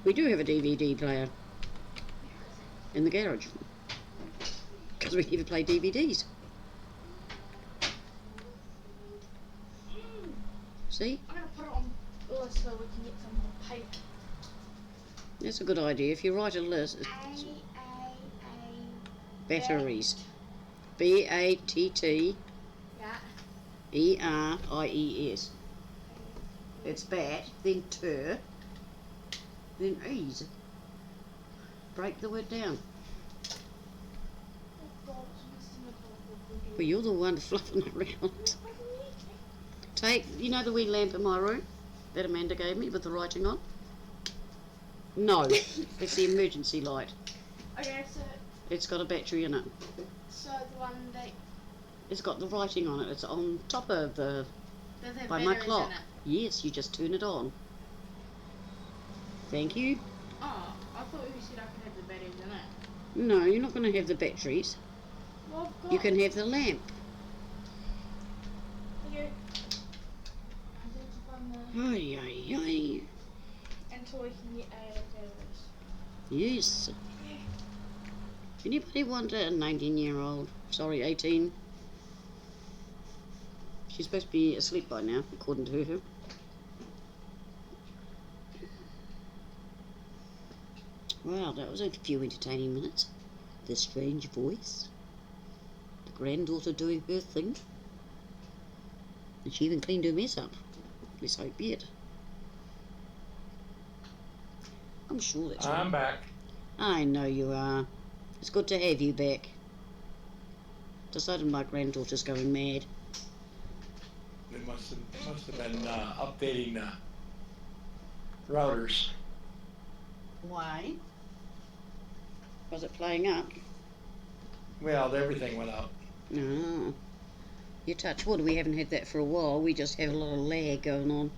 We do have a DVD player in the garage because we never play DVDs. See? I'm going to put it on the list so we can get some more pink. That's a good idea. If you write a list, it's batteries. B-A-T-T-E-R-I-E-S. Yeah. It's bat, then ter, then ease. Break the word down. Well, you're the one fluffing around. Take, you know the wee lamp in my room that Amanda gave me with the writing on? No, it's the emergency light. Okay, so It's got a battery in it. the one that It's got the writing on it. It's on top of the does have by my batteries clock. in it. Yes, you just turn it on. Thank you. Oh, I thought you said I could have the batteries in it. No, you're not going to have the batteries. Well, I've got. You can have the lamp. Okay. Ay, ay, ay. Until we can get AA batteries. Yes. Anybody want a 19-year-old? Sorry, 18. She's supposed to be asleep by now, according to her. Wow, that was a few entertaining minutes. The strange voice. The granddaughter doing her thing. And she even cleaned her mess up. Let's hope yet. I'm sure that's I'm right. back. I know you are. It's good to have you back. Decided my granddaughter's going mad. It must have been updating the routers. Why? Was it playing up? Well, everything went out. No. You touch wood, we haven't had that for a while. We just have a lot of lag going on.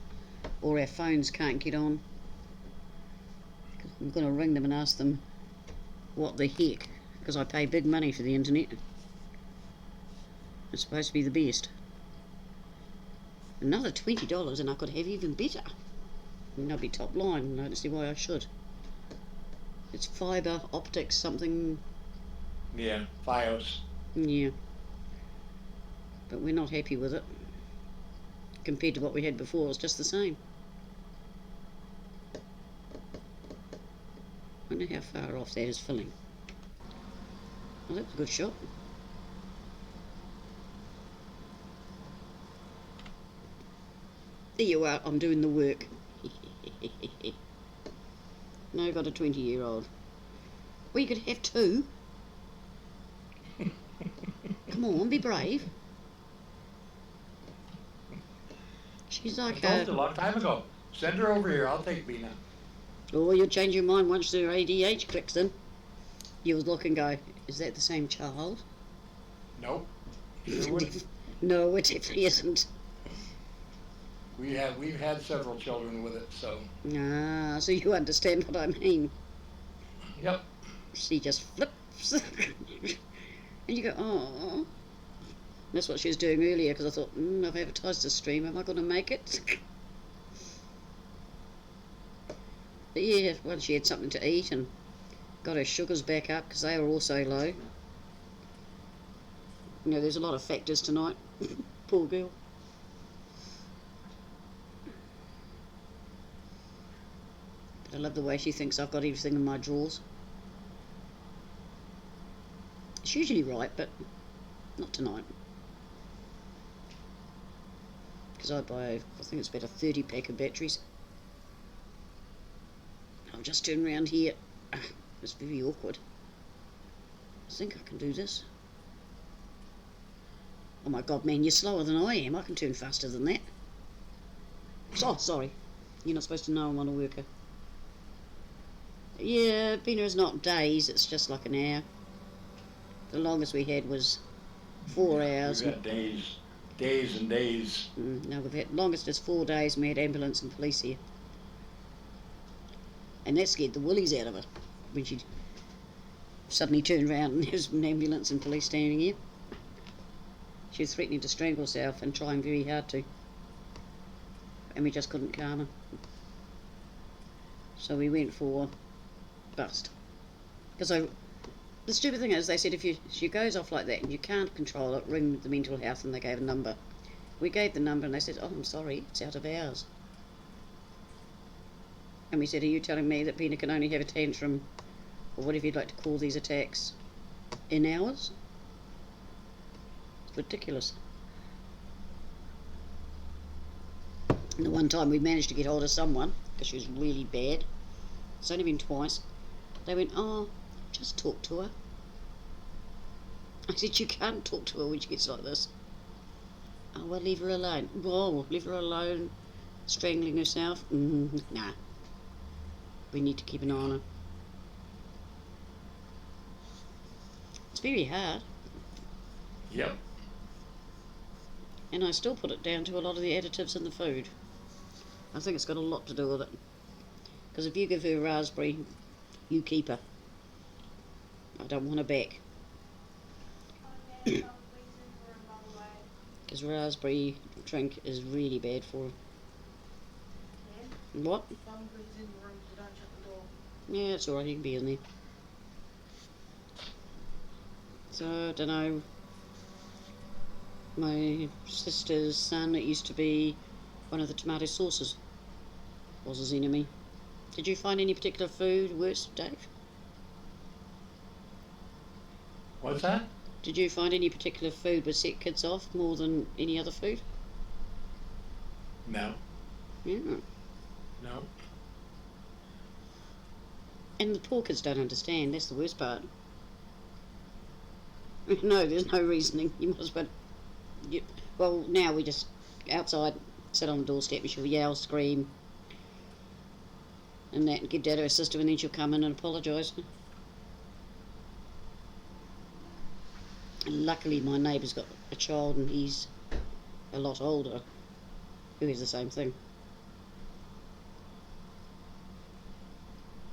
Or our phones can't get on. I'm going to ring them and ask them what the heck. Because I pay big money for the internet. It's supposed to be the best. Another $20 and I could have even better. And I'll be top line. I don't see why I should. It's fibre optics something. Yeah, FiOS. Yeah. But we're not happy with it. Compared to what we had before, it's just the same. I wonder how far off that is filling. Oh, that's a good shot. There you are, I'm doing the work. Now I've got a 20-year-old. Well, you could have two. Come on, be brave. She's I like told you a long time ago. Send her over here. I'll take Bina. Oh, you'll change your mind once their ADH clicks in. You'll look and go, is that the same child? Nope. Sure wouldn't. No, it definitely isn't. We've had several children with it, so. Ah, so you understand what I mean. Yep. She just flips. And you go, oh. That's what she was doing earlier, because I thought, I've advertised a stream, am I going to make it? But yeah, well, she had something to eat and got her sugars back up, because they were also low. You know, there's a lot of factors tonight. Poor girl. But I love the way she thinks I've got everything in my drawers. It's usually right, but not tonight. Because I buy, I think it's about a 30-pack of batteries. I'll just turn around here. It's very awkward. I think I can do this. Oh my god, man, you're slower than I am. I can turn faster than that. Oh, sorry. You're not supposed to know I'm on a worker. Yeah, Bina is not days, it's just like an hour. The longest we had was 4 hours. We've got days and days. No, we've had longest is 4 days and we had ambulance and police here. And that scared the woolies out of her when she suddenly turned around and there was an ambulance and police standing here. She was threatening to strangle herself and trying very hard to. And we just couldn't calm her. So we went for bust. Because the stupid thing is, they said if she goes off like that and you can't control it, ring the mental health, and they gave a number. We gave the number and they said, oh, I'm sorry, it's out of hours. And we said, are you telling me that Bina can only have a tantrum, or whatever you'd like to call these attacks, in hours? It's ridiculous. And the one time we managed to get hold of someone, because she was really bad, it's only been twice, they went, oh, just talk to her. I said, you can't talk to her when she gets like this. Oh, well, leave her alone. Whoa, leave her alone. Strangling herself? Nah. We need to keep an eye on her. It's very hard. Yep. And I still put it down to a lot of the additives in the food. I think it's got a lot to do with it. Because if you give her raspberry, you keep her. I don't want her back. Because raspberry drink is really bad for her. What? Yeah, it's alright, you can be in there. So, I don't know. My sister's son, it used to be one of the tomato sauces, was his enemy. Did you find any particular food worse, Dave? What's that? Did you find any particular food would set kids off more than any other food? No. Yeah. No. And the poor kids don't understand, that's the worst part. No, there's no reasoning. You must well... well, now we just outside, sit on the doorstep and she'll yell, scream, and that, and give Dad her sister, and then she'll come in and apologise. Luckily, my neighbour's got a child and he's a lot older who has the same thing,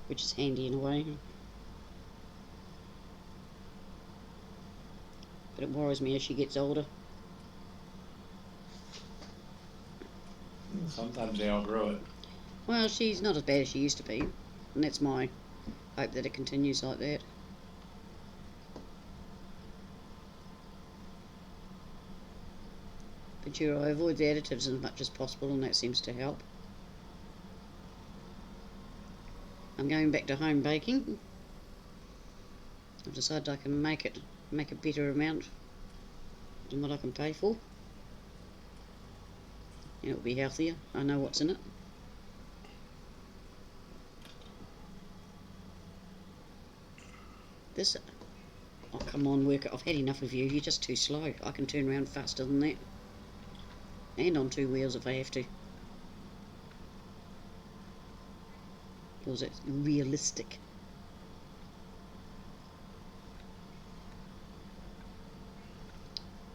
which is handy in a way. But it worries me as she gets older. Sometimes they outgrow it. Well, she's not as bad as she used to be, and that's my hope, that it continues like that. But I avoid the additives as much as possible, and that seems to help. I'm going back to home baking. I've decided I can make a better amount than what I can pay for. And it'll be healthier. I know what's in it. This, oh come on, worker, I've had enough of you. You're just too slow. I can turn around faster than that. And on two wheels if I have to. Because it's realistic.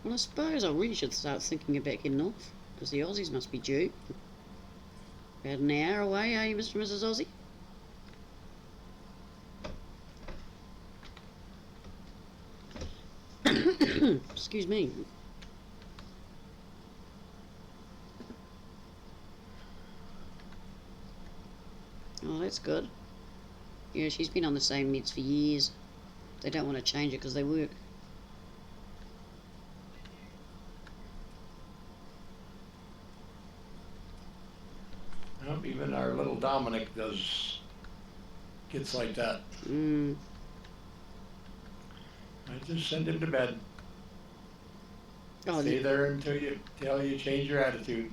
Well, I suppose I really should start thinking about getting off, because the Aussies must be due. About an hour away, are you, Mr. and Mrs. Aussie? Excuse me. Oh, that's good. Yeah, she's been on the same meds for years. They don't want to change it because they work. Well, even our little Dominic gets like that. I just send him to bed. Oh, Stay there until you change your attitude.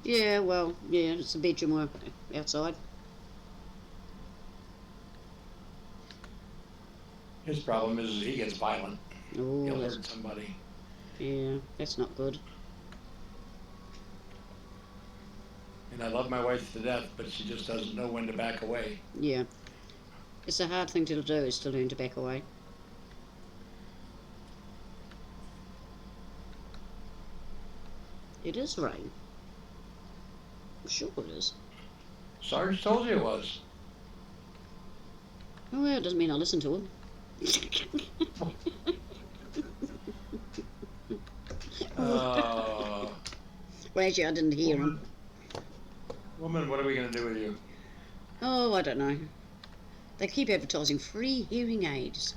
yeah, well, yeah, it's a bedroom or outside. His problem is he gets violent. Oh, He'll that's, hurt somebody. yeah, that's not good. And I love my wife to death, but she just doesn't know when to back away. Yeah. It's a hard thing to do, is to learn to back away. It is rain. I'm sure it is. Sarge told you it was. Oh, well, it doesn't mean I listen to him. Uh, Well, actually, I didn't hear him. Woman, what are we going to do with you? Oh, I don't know. They keep advertising free hearing aids.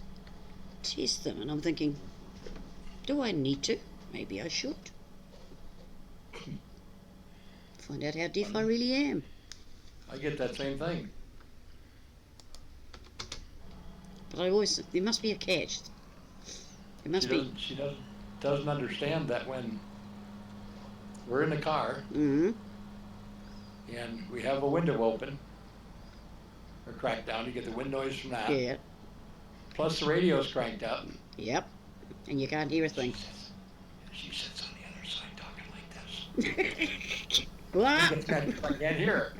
Test them, and I'm thinking, do I need to? Maybe I should. Find out how deaf I really am. I get that same thing. But I always, there must be a catch. There must be. She doesn't understand that when we're in the car Mm-hmm. and we have a window open or cracked down, you get the wind noise from that. Yeah. Plus the radio's cranked up. Yep. And you can't hear a thing. She sits on the other side talking like this. What? It gets mad because I can't hear her.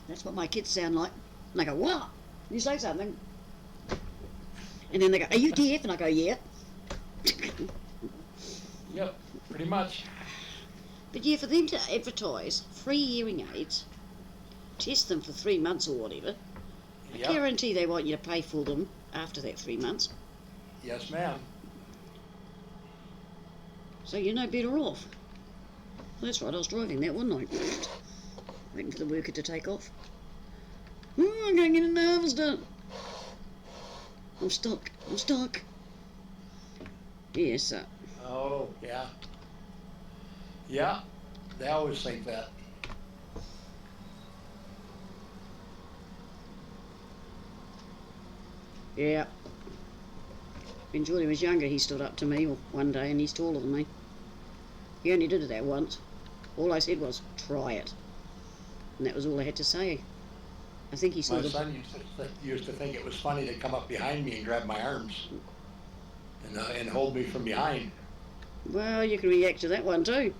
That's what my kids sound like. And I go, what? You say something. And then they go, are you deaf? And I go, yeah. Yep, pretty much. But yeah, for them to advertise free hearing aids, test them for 3 months or whatever, I Yep. guarantee they want you to pay for them after that 3 months. Yes, ma'am. So you're no better off. That's right, I was driving that, wasn't I? Waiting for the worker to take off. Oh, I'm going to get in the harvester. I'm stuck. I'm stuck. Yes, Oh, yeah. Yeah, they always think that. yeah. When Jordan was younger, he stood up to me one day, and he's taller than me. He only did it that once. All I said was, try it. And that was all I had to say. I think he saw My the... son used to think it was funny to come up behind me and grab my arms and hold me from behind. Well, you can react to that one too.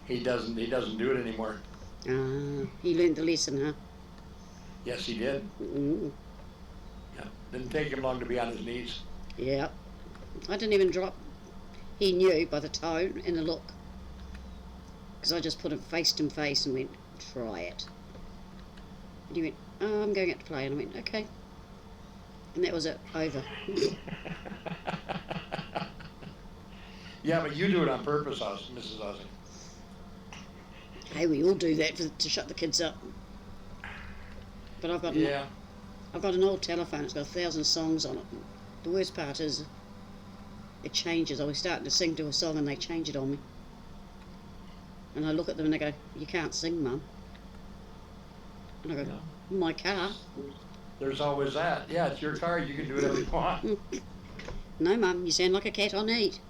He doesn't do it anymore. He learned the lesson, huh? Yes, he did. Mm, Yeah. Didn't take him long to be on his knees. yeah. I didn't even drop. He knew by the tone and the look. Because I just put him face to face and went, try it. And he went, oh, I'm going out to play. And I went, okay. And that was it, over. Yeah, but you do it on purpose, Mrs. Ozzy. Hey, we all do that to shut the kids up. But I've got an old telephone. It's got 1,000 songs on it. The worst part is it changes. I was starting to sing to a song and they change it on me. And I look at them and they go, you can't sing, Mum. And I go, my car. There's always that. Yeah, it's your car. You can do whatever you want. No, Mum, you sound like a cat on heat.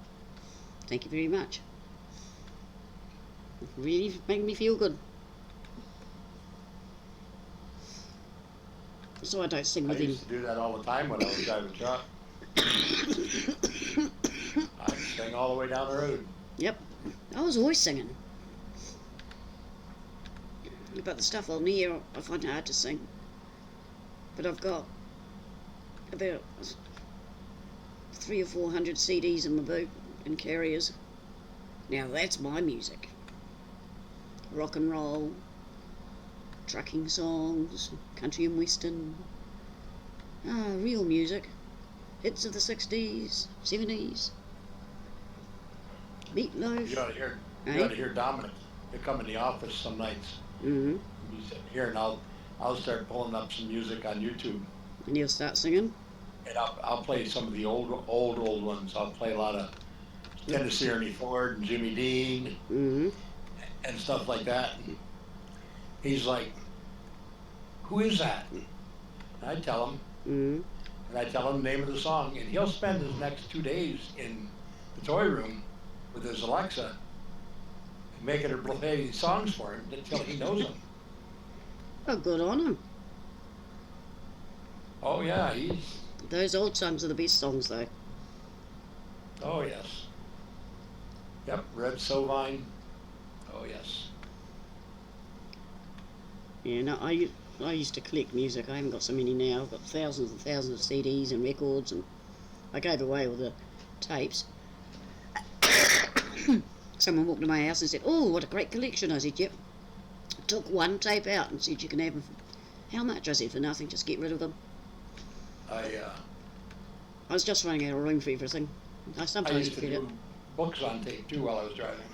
Thank you very much. Really making me feel good. So I don't sing I with him. used to do that all the time when I was driving a truck. I'd sing all the way down the road. Yep, I was always singing. But the stuff on here, I find it hard to sing. But I've got about 300 or 400 CDs in my boot and carriers. Now that's my music. Rock and roll, trucking songs, country and western. Real music. Hits of the 60s, 70s. Meatloaf. You ought to hear, Right? you ought to hear Dominic. He'll come in the office some nights. Mm-hmm. He's sitting here, and I'll start pulling up some music on YouTube, And he'll start singing. and I'll play some of the old ones. I'll play a lot of Tennessee Ernie Ford and Jimmy Dean Mm-hmm. and stuff like that. And he's like, "Who is that?" And I tell him, Mm-hmm. and I tell him the name of the song, and he'll spend his next 2 days in the toy room with his Alexa, making her play these songs for him until he knows them. Oh, good on him. Oh yeah, he's. Those old songs are the best songs, though. Oh yes. Yep, Red Sovine. Oh yes. Yeah, no, I used to collect music. I haven't got so many now. I've got thousands and thousands of CDs and records, and I gave away all the tapes. Someone walked to my house and said, "Oh, what a great collection." I said, "Yep." I took one tape out and said, "You can have them." How much? I said, "For nothing, just get rid of them." I was just running out of room for everything. I I sometimes used to forget it. do books on tape too while I was driving.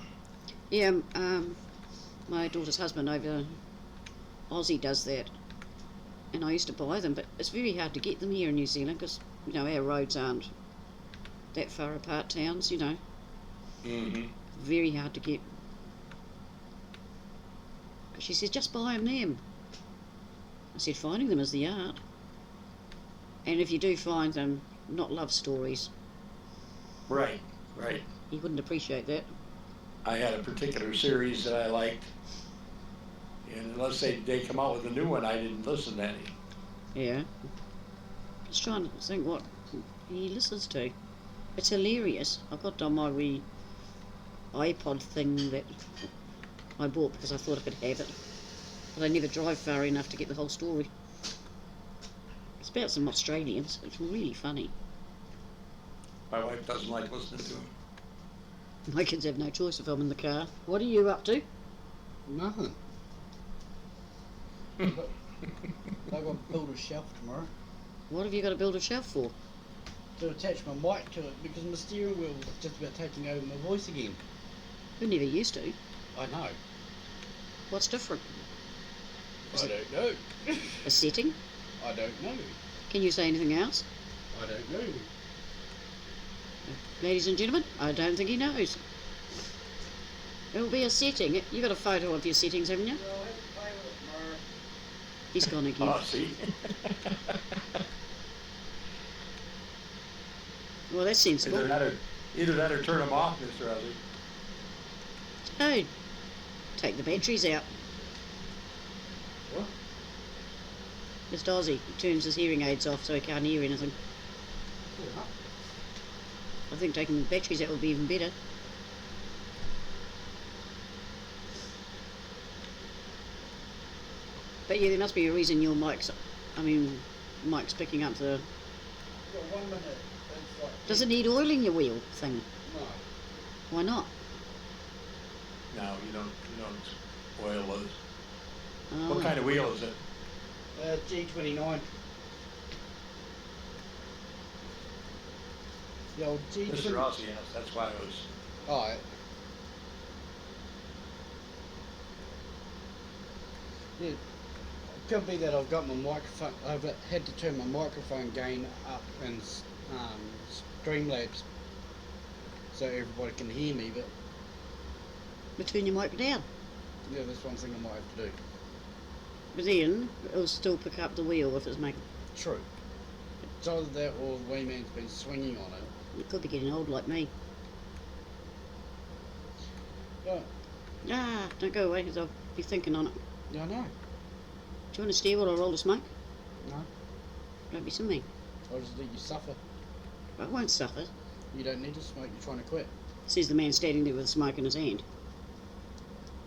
Yeah, my daughter's husband over Aussie does that, and I used to buy them, but it's very hard to get them here in New Zealand because our roads aren't that far apart towns. Mm-hmm. Very hard to get. She said, "Just buy them." I said, "Finding them is the art, and if you do find them, not love stories, Right, right. you wouldn't appreciate that." I had a particular series that I liked, And unless they come out with a new one, I didn't listen to any. Yeah. Just trying to think what he listens to. It's hilarious. I've got on my wee iPod thing that I bought because I thought I could have it. But I never drive far enough to get the whole story. It's about some Australians. It's really funny. My wife doesn't like listening to them. My kids have no choice if I'm in the car. What are you up to? Nothing. I've got to build a shelf tomorrow What have you got to build a shelf for? to attach my mic to it because my steering wheel is just about taking over my voice again. We never used to. I know. What's different? I don't know. A setting? I don't know. Can you say anything else? I don't know. Ladies and gentlemen, I don't think he knows. It'll be a setting. You got a photo of your settings, haven't you? Well, I'll have to play with it tomorrow. He's gone again. Oh, see? Well, that's sensible. Either that or turn them off, Mr. Ozzy. Oh, take the batteries out. What? Mr. Ozzy turns his hearing aids off so he can't hear anything. Yeah. I think taking the batteries out would be even better. But yeah, there must be a reason your mic's picking up the... Well, 1 minute. It's like Does it need oiling your wheel thing? No. Why not? No, you don't oil those. Oh. What kind of wheel is it? G29. The old G29. Mr. Rossi, yes, that's why I was. Oh, yeah. It could be that I've got my microphone. I've had to turn my microphone gain up in Streamlabs so everybody can hear me. But But turn your mic down. yeah, that's one thing I might have to do. But then it'll still pick up the wheel if it's making... True. It's either that or the Wayman's been swinging on it. You could be getting old like me. But Ah, don't go away because I'll be thinking on it. yeah, I know. Do you want to steer while I roll the smoke? No, Don't be so mean. I'll just let you suffer. I won't suffer, You don't need to smoke. You're trying to quit. says the man standing there with the smoke in his hand.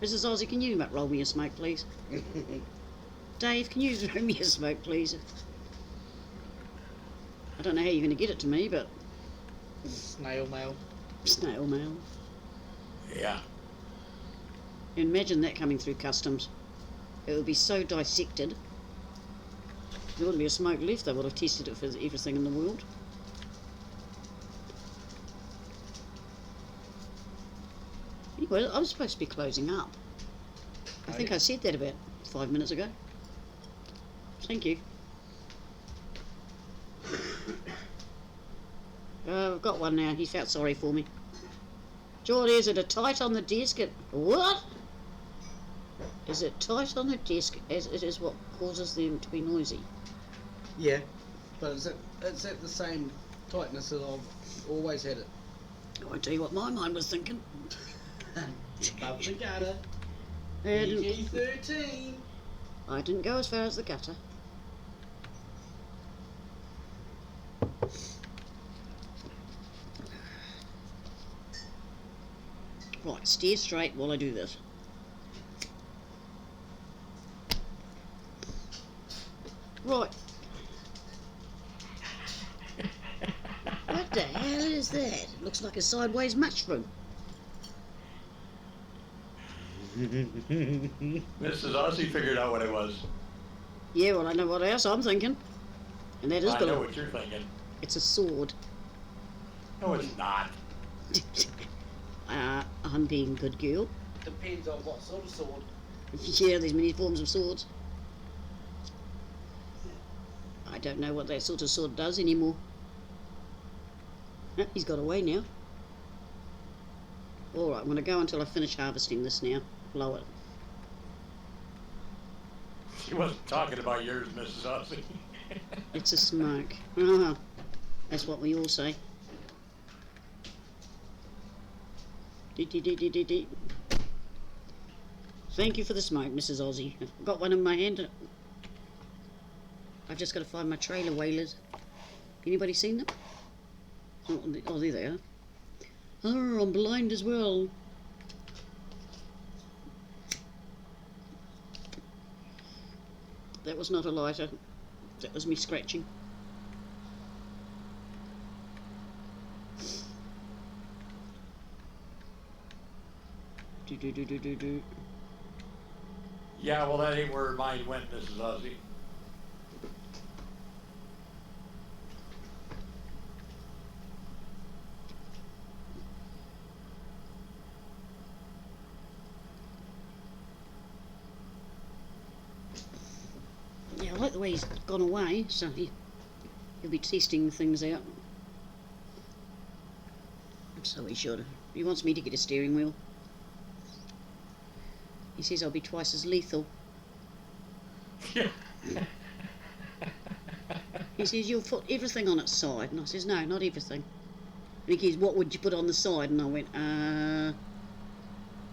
Mrs. Ozzy, can you roll me a smoke, please? Dave, can you roll me a smoke, please? I don't know how you're going to get it to me, but Snail mail. snail mail. Yeah. Imagine that coming through customs. It would be so dissected. There wouldn't be a smoke left. They would have tested it for everything in the world. Anyway, I'm supposed to be closing up. I think I said that about 5 minutes ago. Thank you. I've got one now. He felt sorry for me. Geordie, is it a tight on the desk? What? Is it tight on the desk as it is what causes them to be noisy? Yeah, but it's at the same tightness as I've always had it. Oh, I tell you what my mind was thinking. Above the gutter. And PG-13. I didn't go as far as the gutter. Right, steer straight while I do this. Right. What the hell is that? Looks like a sideways mushroom. Mrs. Ozzy figured out what it was. Yeah, well, I know what else I'm thinking. And that is I know what you're thinking. It's a sword. No, it's not. I'm being a good girl. Depends on what sort of sword. Yeah, there's many forms of swords. I don't know what that sort of sword does anymore. Oh, he's got away now. Alright, I'm going to go until I finish harvesting this now. Blow it. She wasn't talking about yours, Mrs. Ozzy. It's a smoke. Ah, that's what we all say. Dee, dee, dee, dee, dee, dee. Thank you for the smoke, Mrs. Aussie. I've got one in my hand. I've just got to find my trailer whalers. Anybody seen them? Oh, there they are. Oh, I'm blind as well. That was not a lighter. That was me scratching. Do. Yeah, well, that ain't where mine went, Mrs. Ozzy. Yeah, I like the way he's gone away, so he'll be testing things out. So he should. He wants me to get a steering wheel. He says I'll be twice as lethal. Yeah. He says you'll put everything on its side, and I says no, not everything. And he goes, what would you put on the side? And I went, a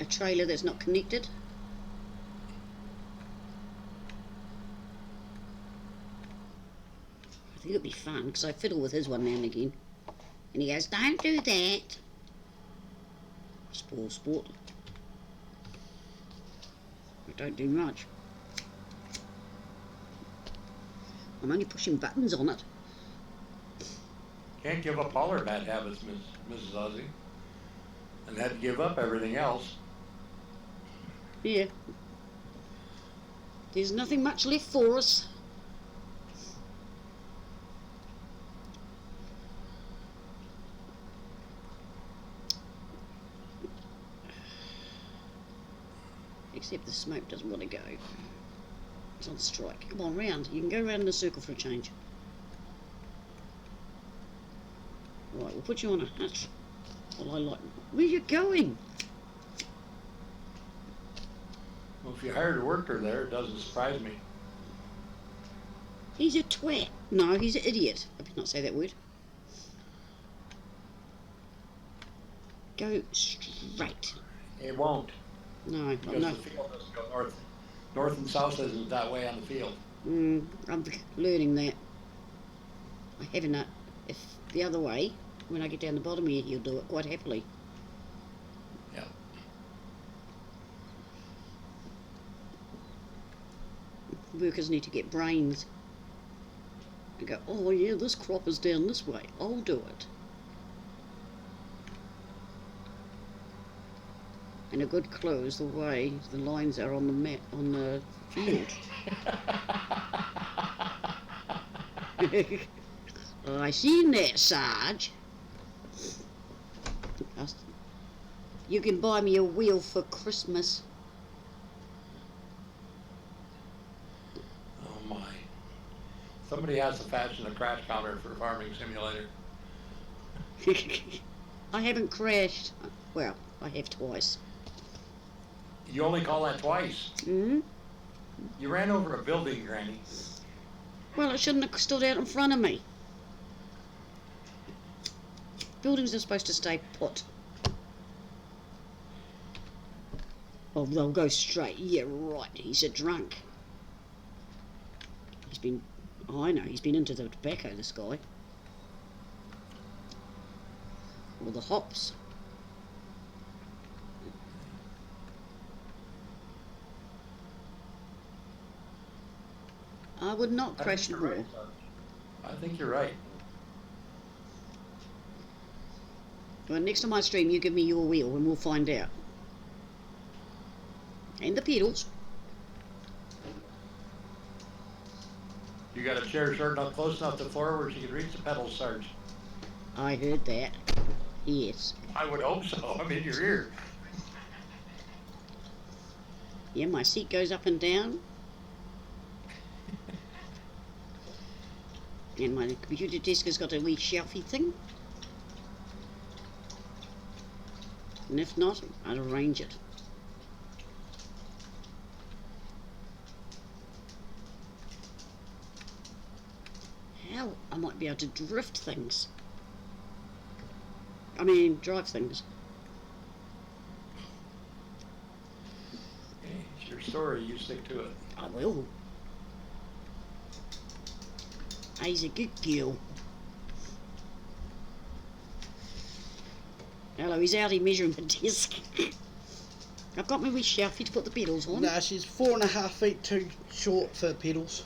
trailer that's not connected. I think it'd be fun because I fiddle with his one now and again. And he goes, don't do that. Spoil sport. I don't do much. I'm only pushing buttons on it. Can't give up all her bad habits, Mrs. Ozzy. And had to give up everything else. Yeah. There's nothing much left for us. Except the smoke doesn't want to go. It's on strike. Come on, round. You can go round in a circle for a change. Right, we'll put you on a hutch. Well, I like... Where are you going? Well, if you hired a worker there, it doesn't surprise me. He's a twat. No, he's an idiot. I better not say that word. Go straight. It won't. No, Because no. the field doesn't go north. North and south isn't that way on the field. I'm learning that. I haven't. If the other way, when I get down the bottom here, he'll do it quite happily. Yeah. Workers need to get brains. And go, oh yeah, this crop is down this way. I'll do it. And a good clue is the way the lines are on the map on the field. I seen that, Sarge. You can buy me a wheel for Christmas. Oh my. Somebody has to fashion a crash counter for Farming Simulator. I haven't crashed. Well, I have twice. You only call that twice. Hmm? You ran over a building, Granny. Well, it shouldn't have stood out in front of me. Buildings are supposed to stay put. Oh, they'll go straight. Yeah, right. He's a drunk. He's been... Oh, I know. He's been into the tobacco, this guy. Or the hops. I would not crash more. Right, I think you're right. Well, next time I stream, you give me your wheel and we'll find out. And the pedals. You got a chair short enough, close enough to the floor where she can reach the pedals, Sarge. I heard that. Yes. I would hope so. I'm in your ear. Yeah, my seat goes up and down. And my computer desk has got a wee shelfy thing. And if not, I'll arrange it. How I might be able to drift things. I mean, drive things. story. You stick to it. I will. He's a good girl. Hello, he's out here measuring my disc. I've got my wee shelfie to put the pedals on. Nah, she's 4.5 feet too short for pedals.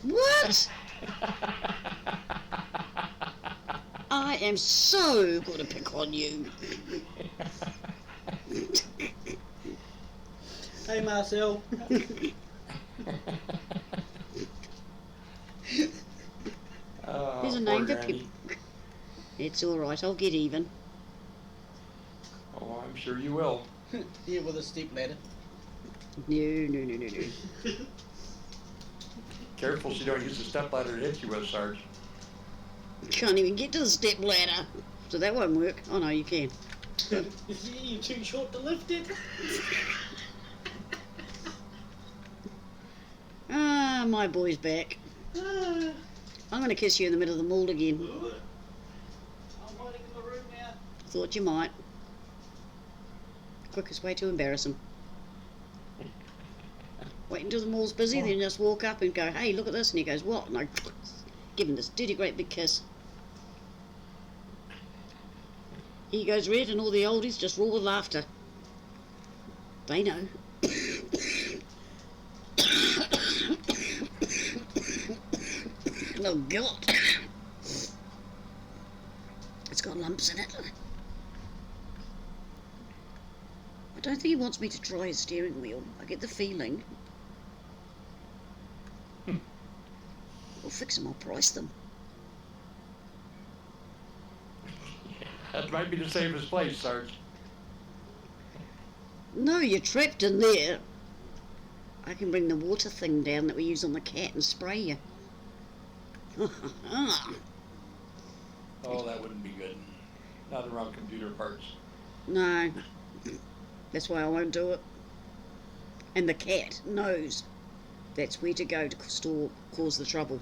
What? I am so going to pick on you. Hey, Marcel. Oh, There's a poor name for Granny. people. It's alright, I'll get even. Oh, I'm sure you will. Yeah, with a step ladder. No. Careful she don't use the stepladder to hit you with, Sarge. Can't even get to the step ladder. So that won't work. Oh no, you can. You're too short to lift it. Ah, my boy's back. Ah. I'm going to kiss you in the middle of the mall again. I'm hiding in the room now. Thought you might. Quickest way to embarrass him. Wait until the mall's busy, then just walk up and go, hey, look at this. And he goes, what? And I give him this dirty, great big kiss. He goes red and all the oldies just roar with laughter. They know. Oh, God. It's got lumps in it. I don't think he wants me to try his steering wheel. I get the feeling. I'll fix them, I'll price them. That might be the safest place, Sarge. No, you're trapped in there. I can bring the water thing down that we use on the cat and spray you. Oh, that wouldn't be good. Not around computer parts. No, that's why I won't do it. And the cat knows that's where to go to cause the trouble.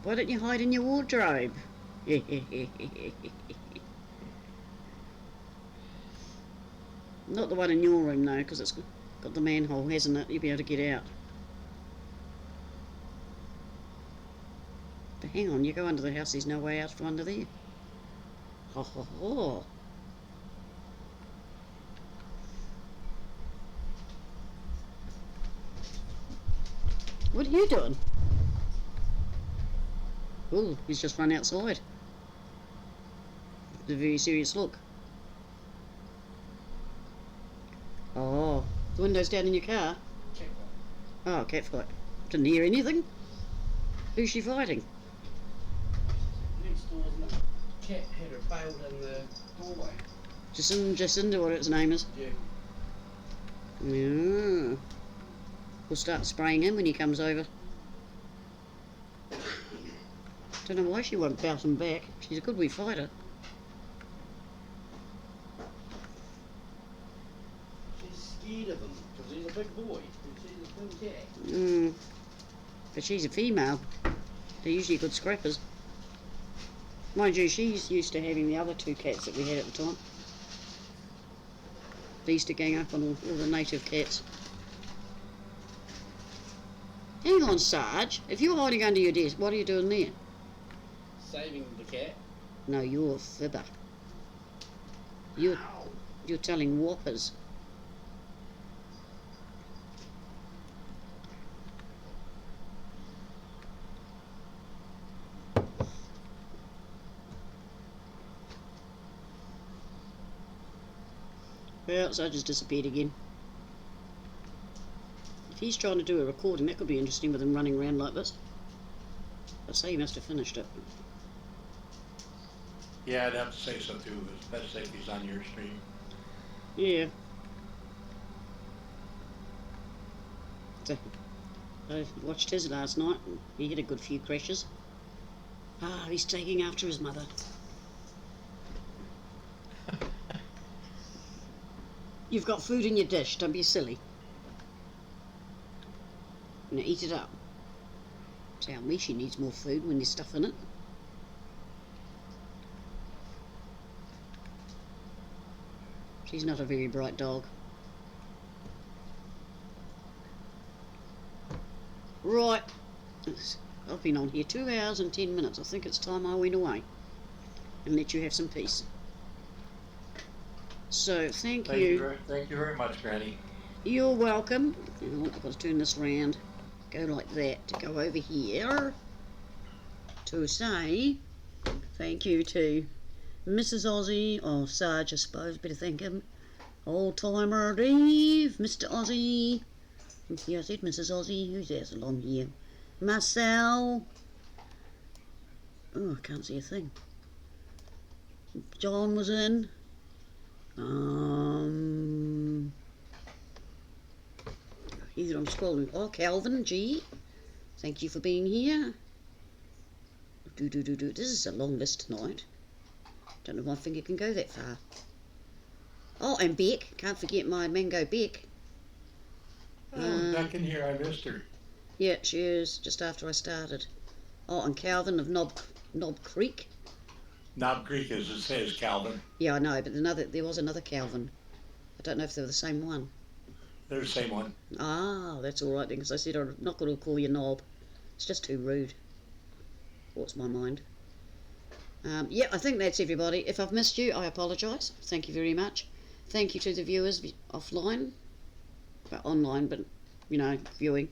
Why don't you hide in your wardrobe? Not the one in your room though, because it's got the manhole, hasn't it? You'll be able to get out. But hang on, you go under the house, there's no way out from under there. Ho ho ho. What are you doing? Oh, he's just run outside. With a very serious look. Oh, the window's down in your car? Oh, cat fight. Didn't hear anything. Who's she fighting? Next door, isn't it? Cat had her bailed in the doorway. Jacinda, what its name is. Yeah. Yeah. We'll start spraying him when he comes over. Don't know why she won't bounce him back. She's a good wee fighter. She's scared of him because he's a big boy and she's a big cat. But she's a female. They're usually good scrappers. Mind you, she's used to having the other two cats that we had at the time. They used to gang up on all the native cats. Hang on, Sarge. If you're hiding under your desk, what are you doing there? Saving the cat. No, you're a fibber. You're telling whoppers. Well, Sarge has disappeared again. If he's trying to do a recording, that could be interesting with him running around like this. I'd say he must have finished it. Yeah, I'd have to say so too, especially if he's on your stream. Yeah. So, I watched his last night and he had a good few crashes. Ah, he's taking after his mother. You've got food in your dish, don't be silly. Now eat it up. Tell me she needs more food when there's stuff in it. She's not a very bright dog. Right. I've been on here 2 hours and 10 minutes. I think it's time I went away and let you have some peace. So, thank you. Thank you very much, Granny. You're welcome. I've got to turn this round. Go like that to go over here to say thank you to Mrs. Aussie, or Sarge, I suppose, better thank him. Old timer Dave, Mr. Aussie. Yeah, I said Mrs. Aussie. Who's else along here? Marcel. Oh, I can't see a thing. John was in. Either I'm scrolling. Oh, Calvin G. Thank you for being here. This is a long list tonight. Don't know if my finger can go that far. Oh, and Beck. Can't forget my Mango Beck. Back in here, I missed her. Yeah, she is, just after I started. Oh, and Calvin of Knob Creek. Knob Creek, as it says, Calvin. Yeah, I know, but there was another Calvin. I don't know if they were the same one. They're the same one. Ah, that's all right then, because I said I'm not going to call you Knob. It's just too rude. What's my mind? Yeah, I think that's everybody. If I've missed you, I apologise. Thank you very much. Thank you to the viewers offline. Well, online, but, you know, viewing.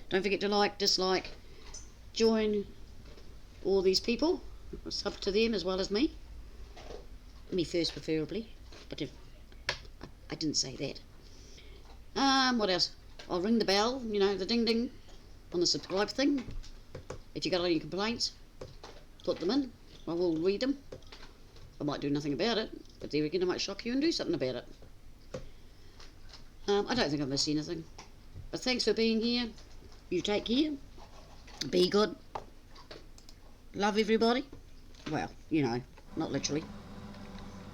Don't forget to like, dislike, join all these people. Sub to them as well as me. Me first, preferably. But if I didn't say that. What else? I'll ring the bell, you know, the ding ding on the subscribe thing. If you got any complaints, put them in. I will read them. I might do nothing about it, but there again I might shock you and do something about it. I don't think I've missed anything. But thanks for being here. You take care. Be good. Love everybody. Well, you know, not literally.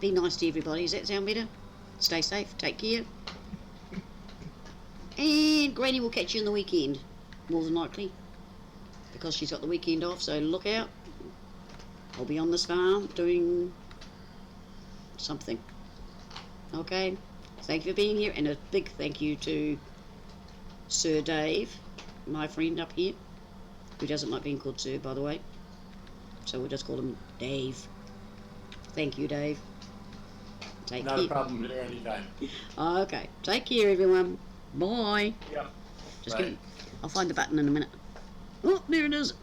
Be nice to everybody. Does that sound better? Stay safe. Take care. And Granny will catch you in the weekend, more than likely, because she's got the weekend off, so look out. I'll be on this farm doing something. Okay? Thank you for being here, and a big thank you to Sir Dave, my friend up here, who doesn't like being called Sir, by the way. So we'll just call him Dave. Thank you, Dave. Take care. Not a problem there anytime. Okay. Take care, everyone. Bye. Yeah. Just Bye. give it, I'll find the button in a minute. Oh, there it is.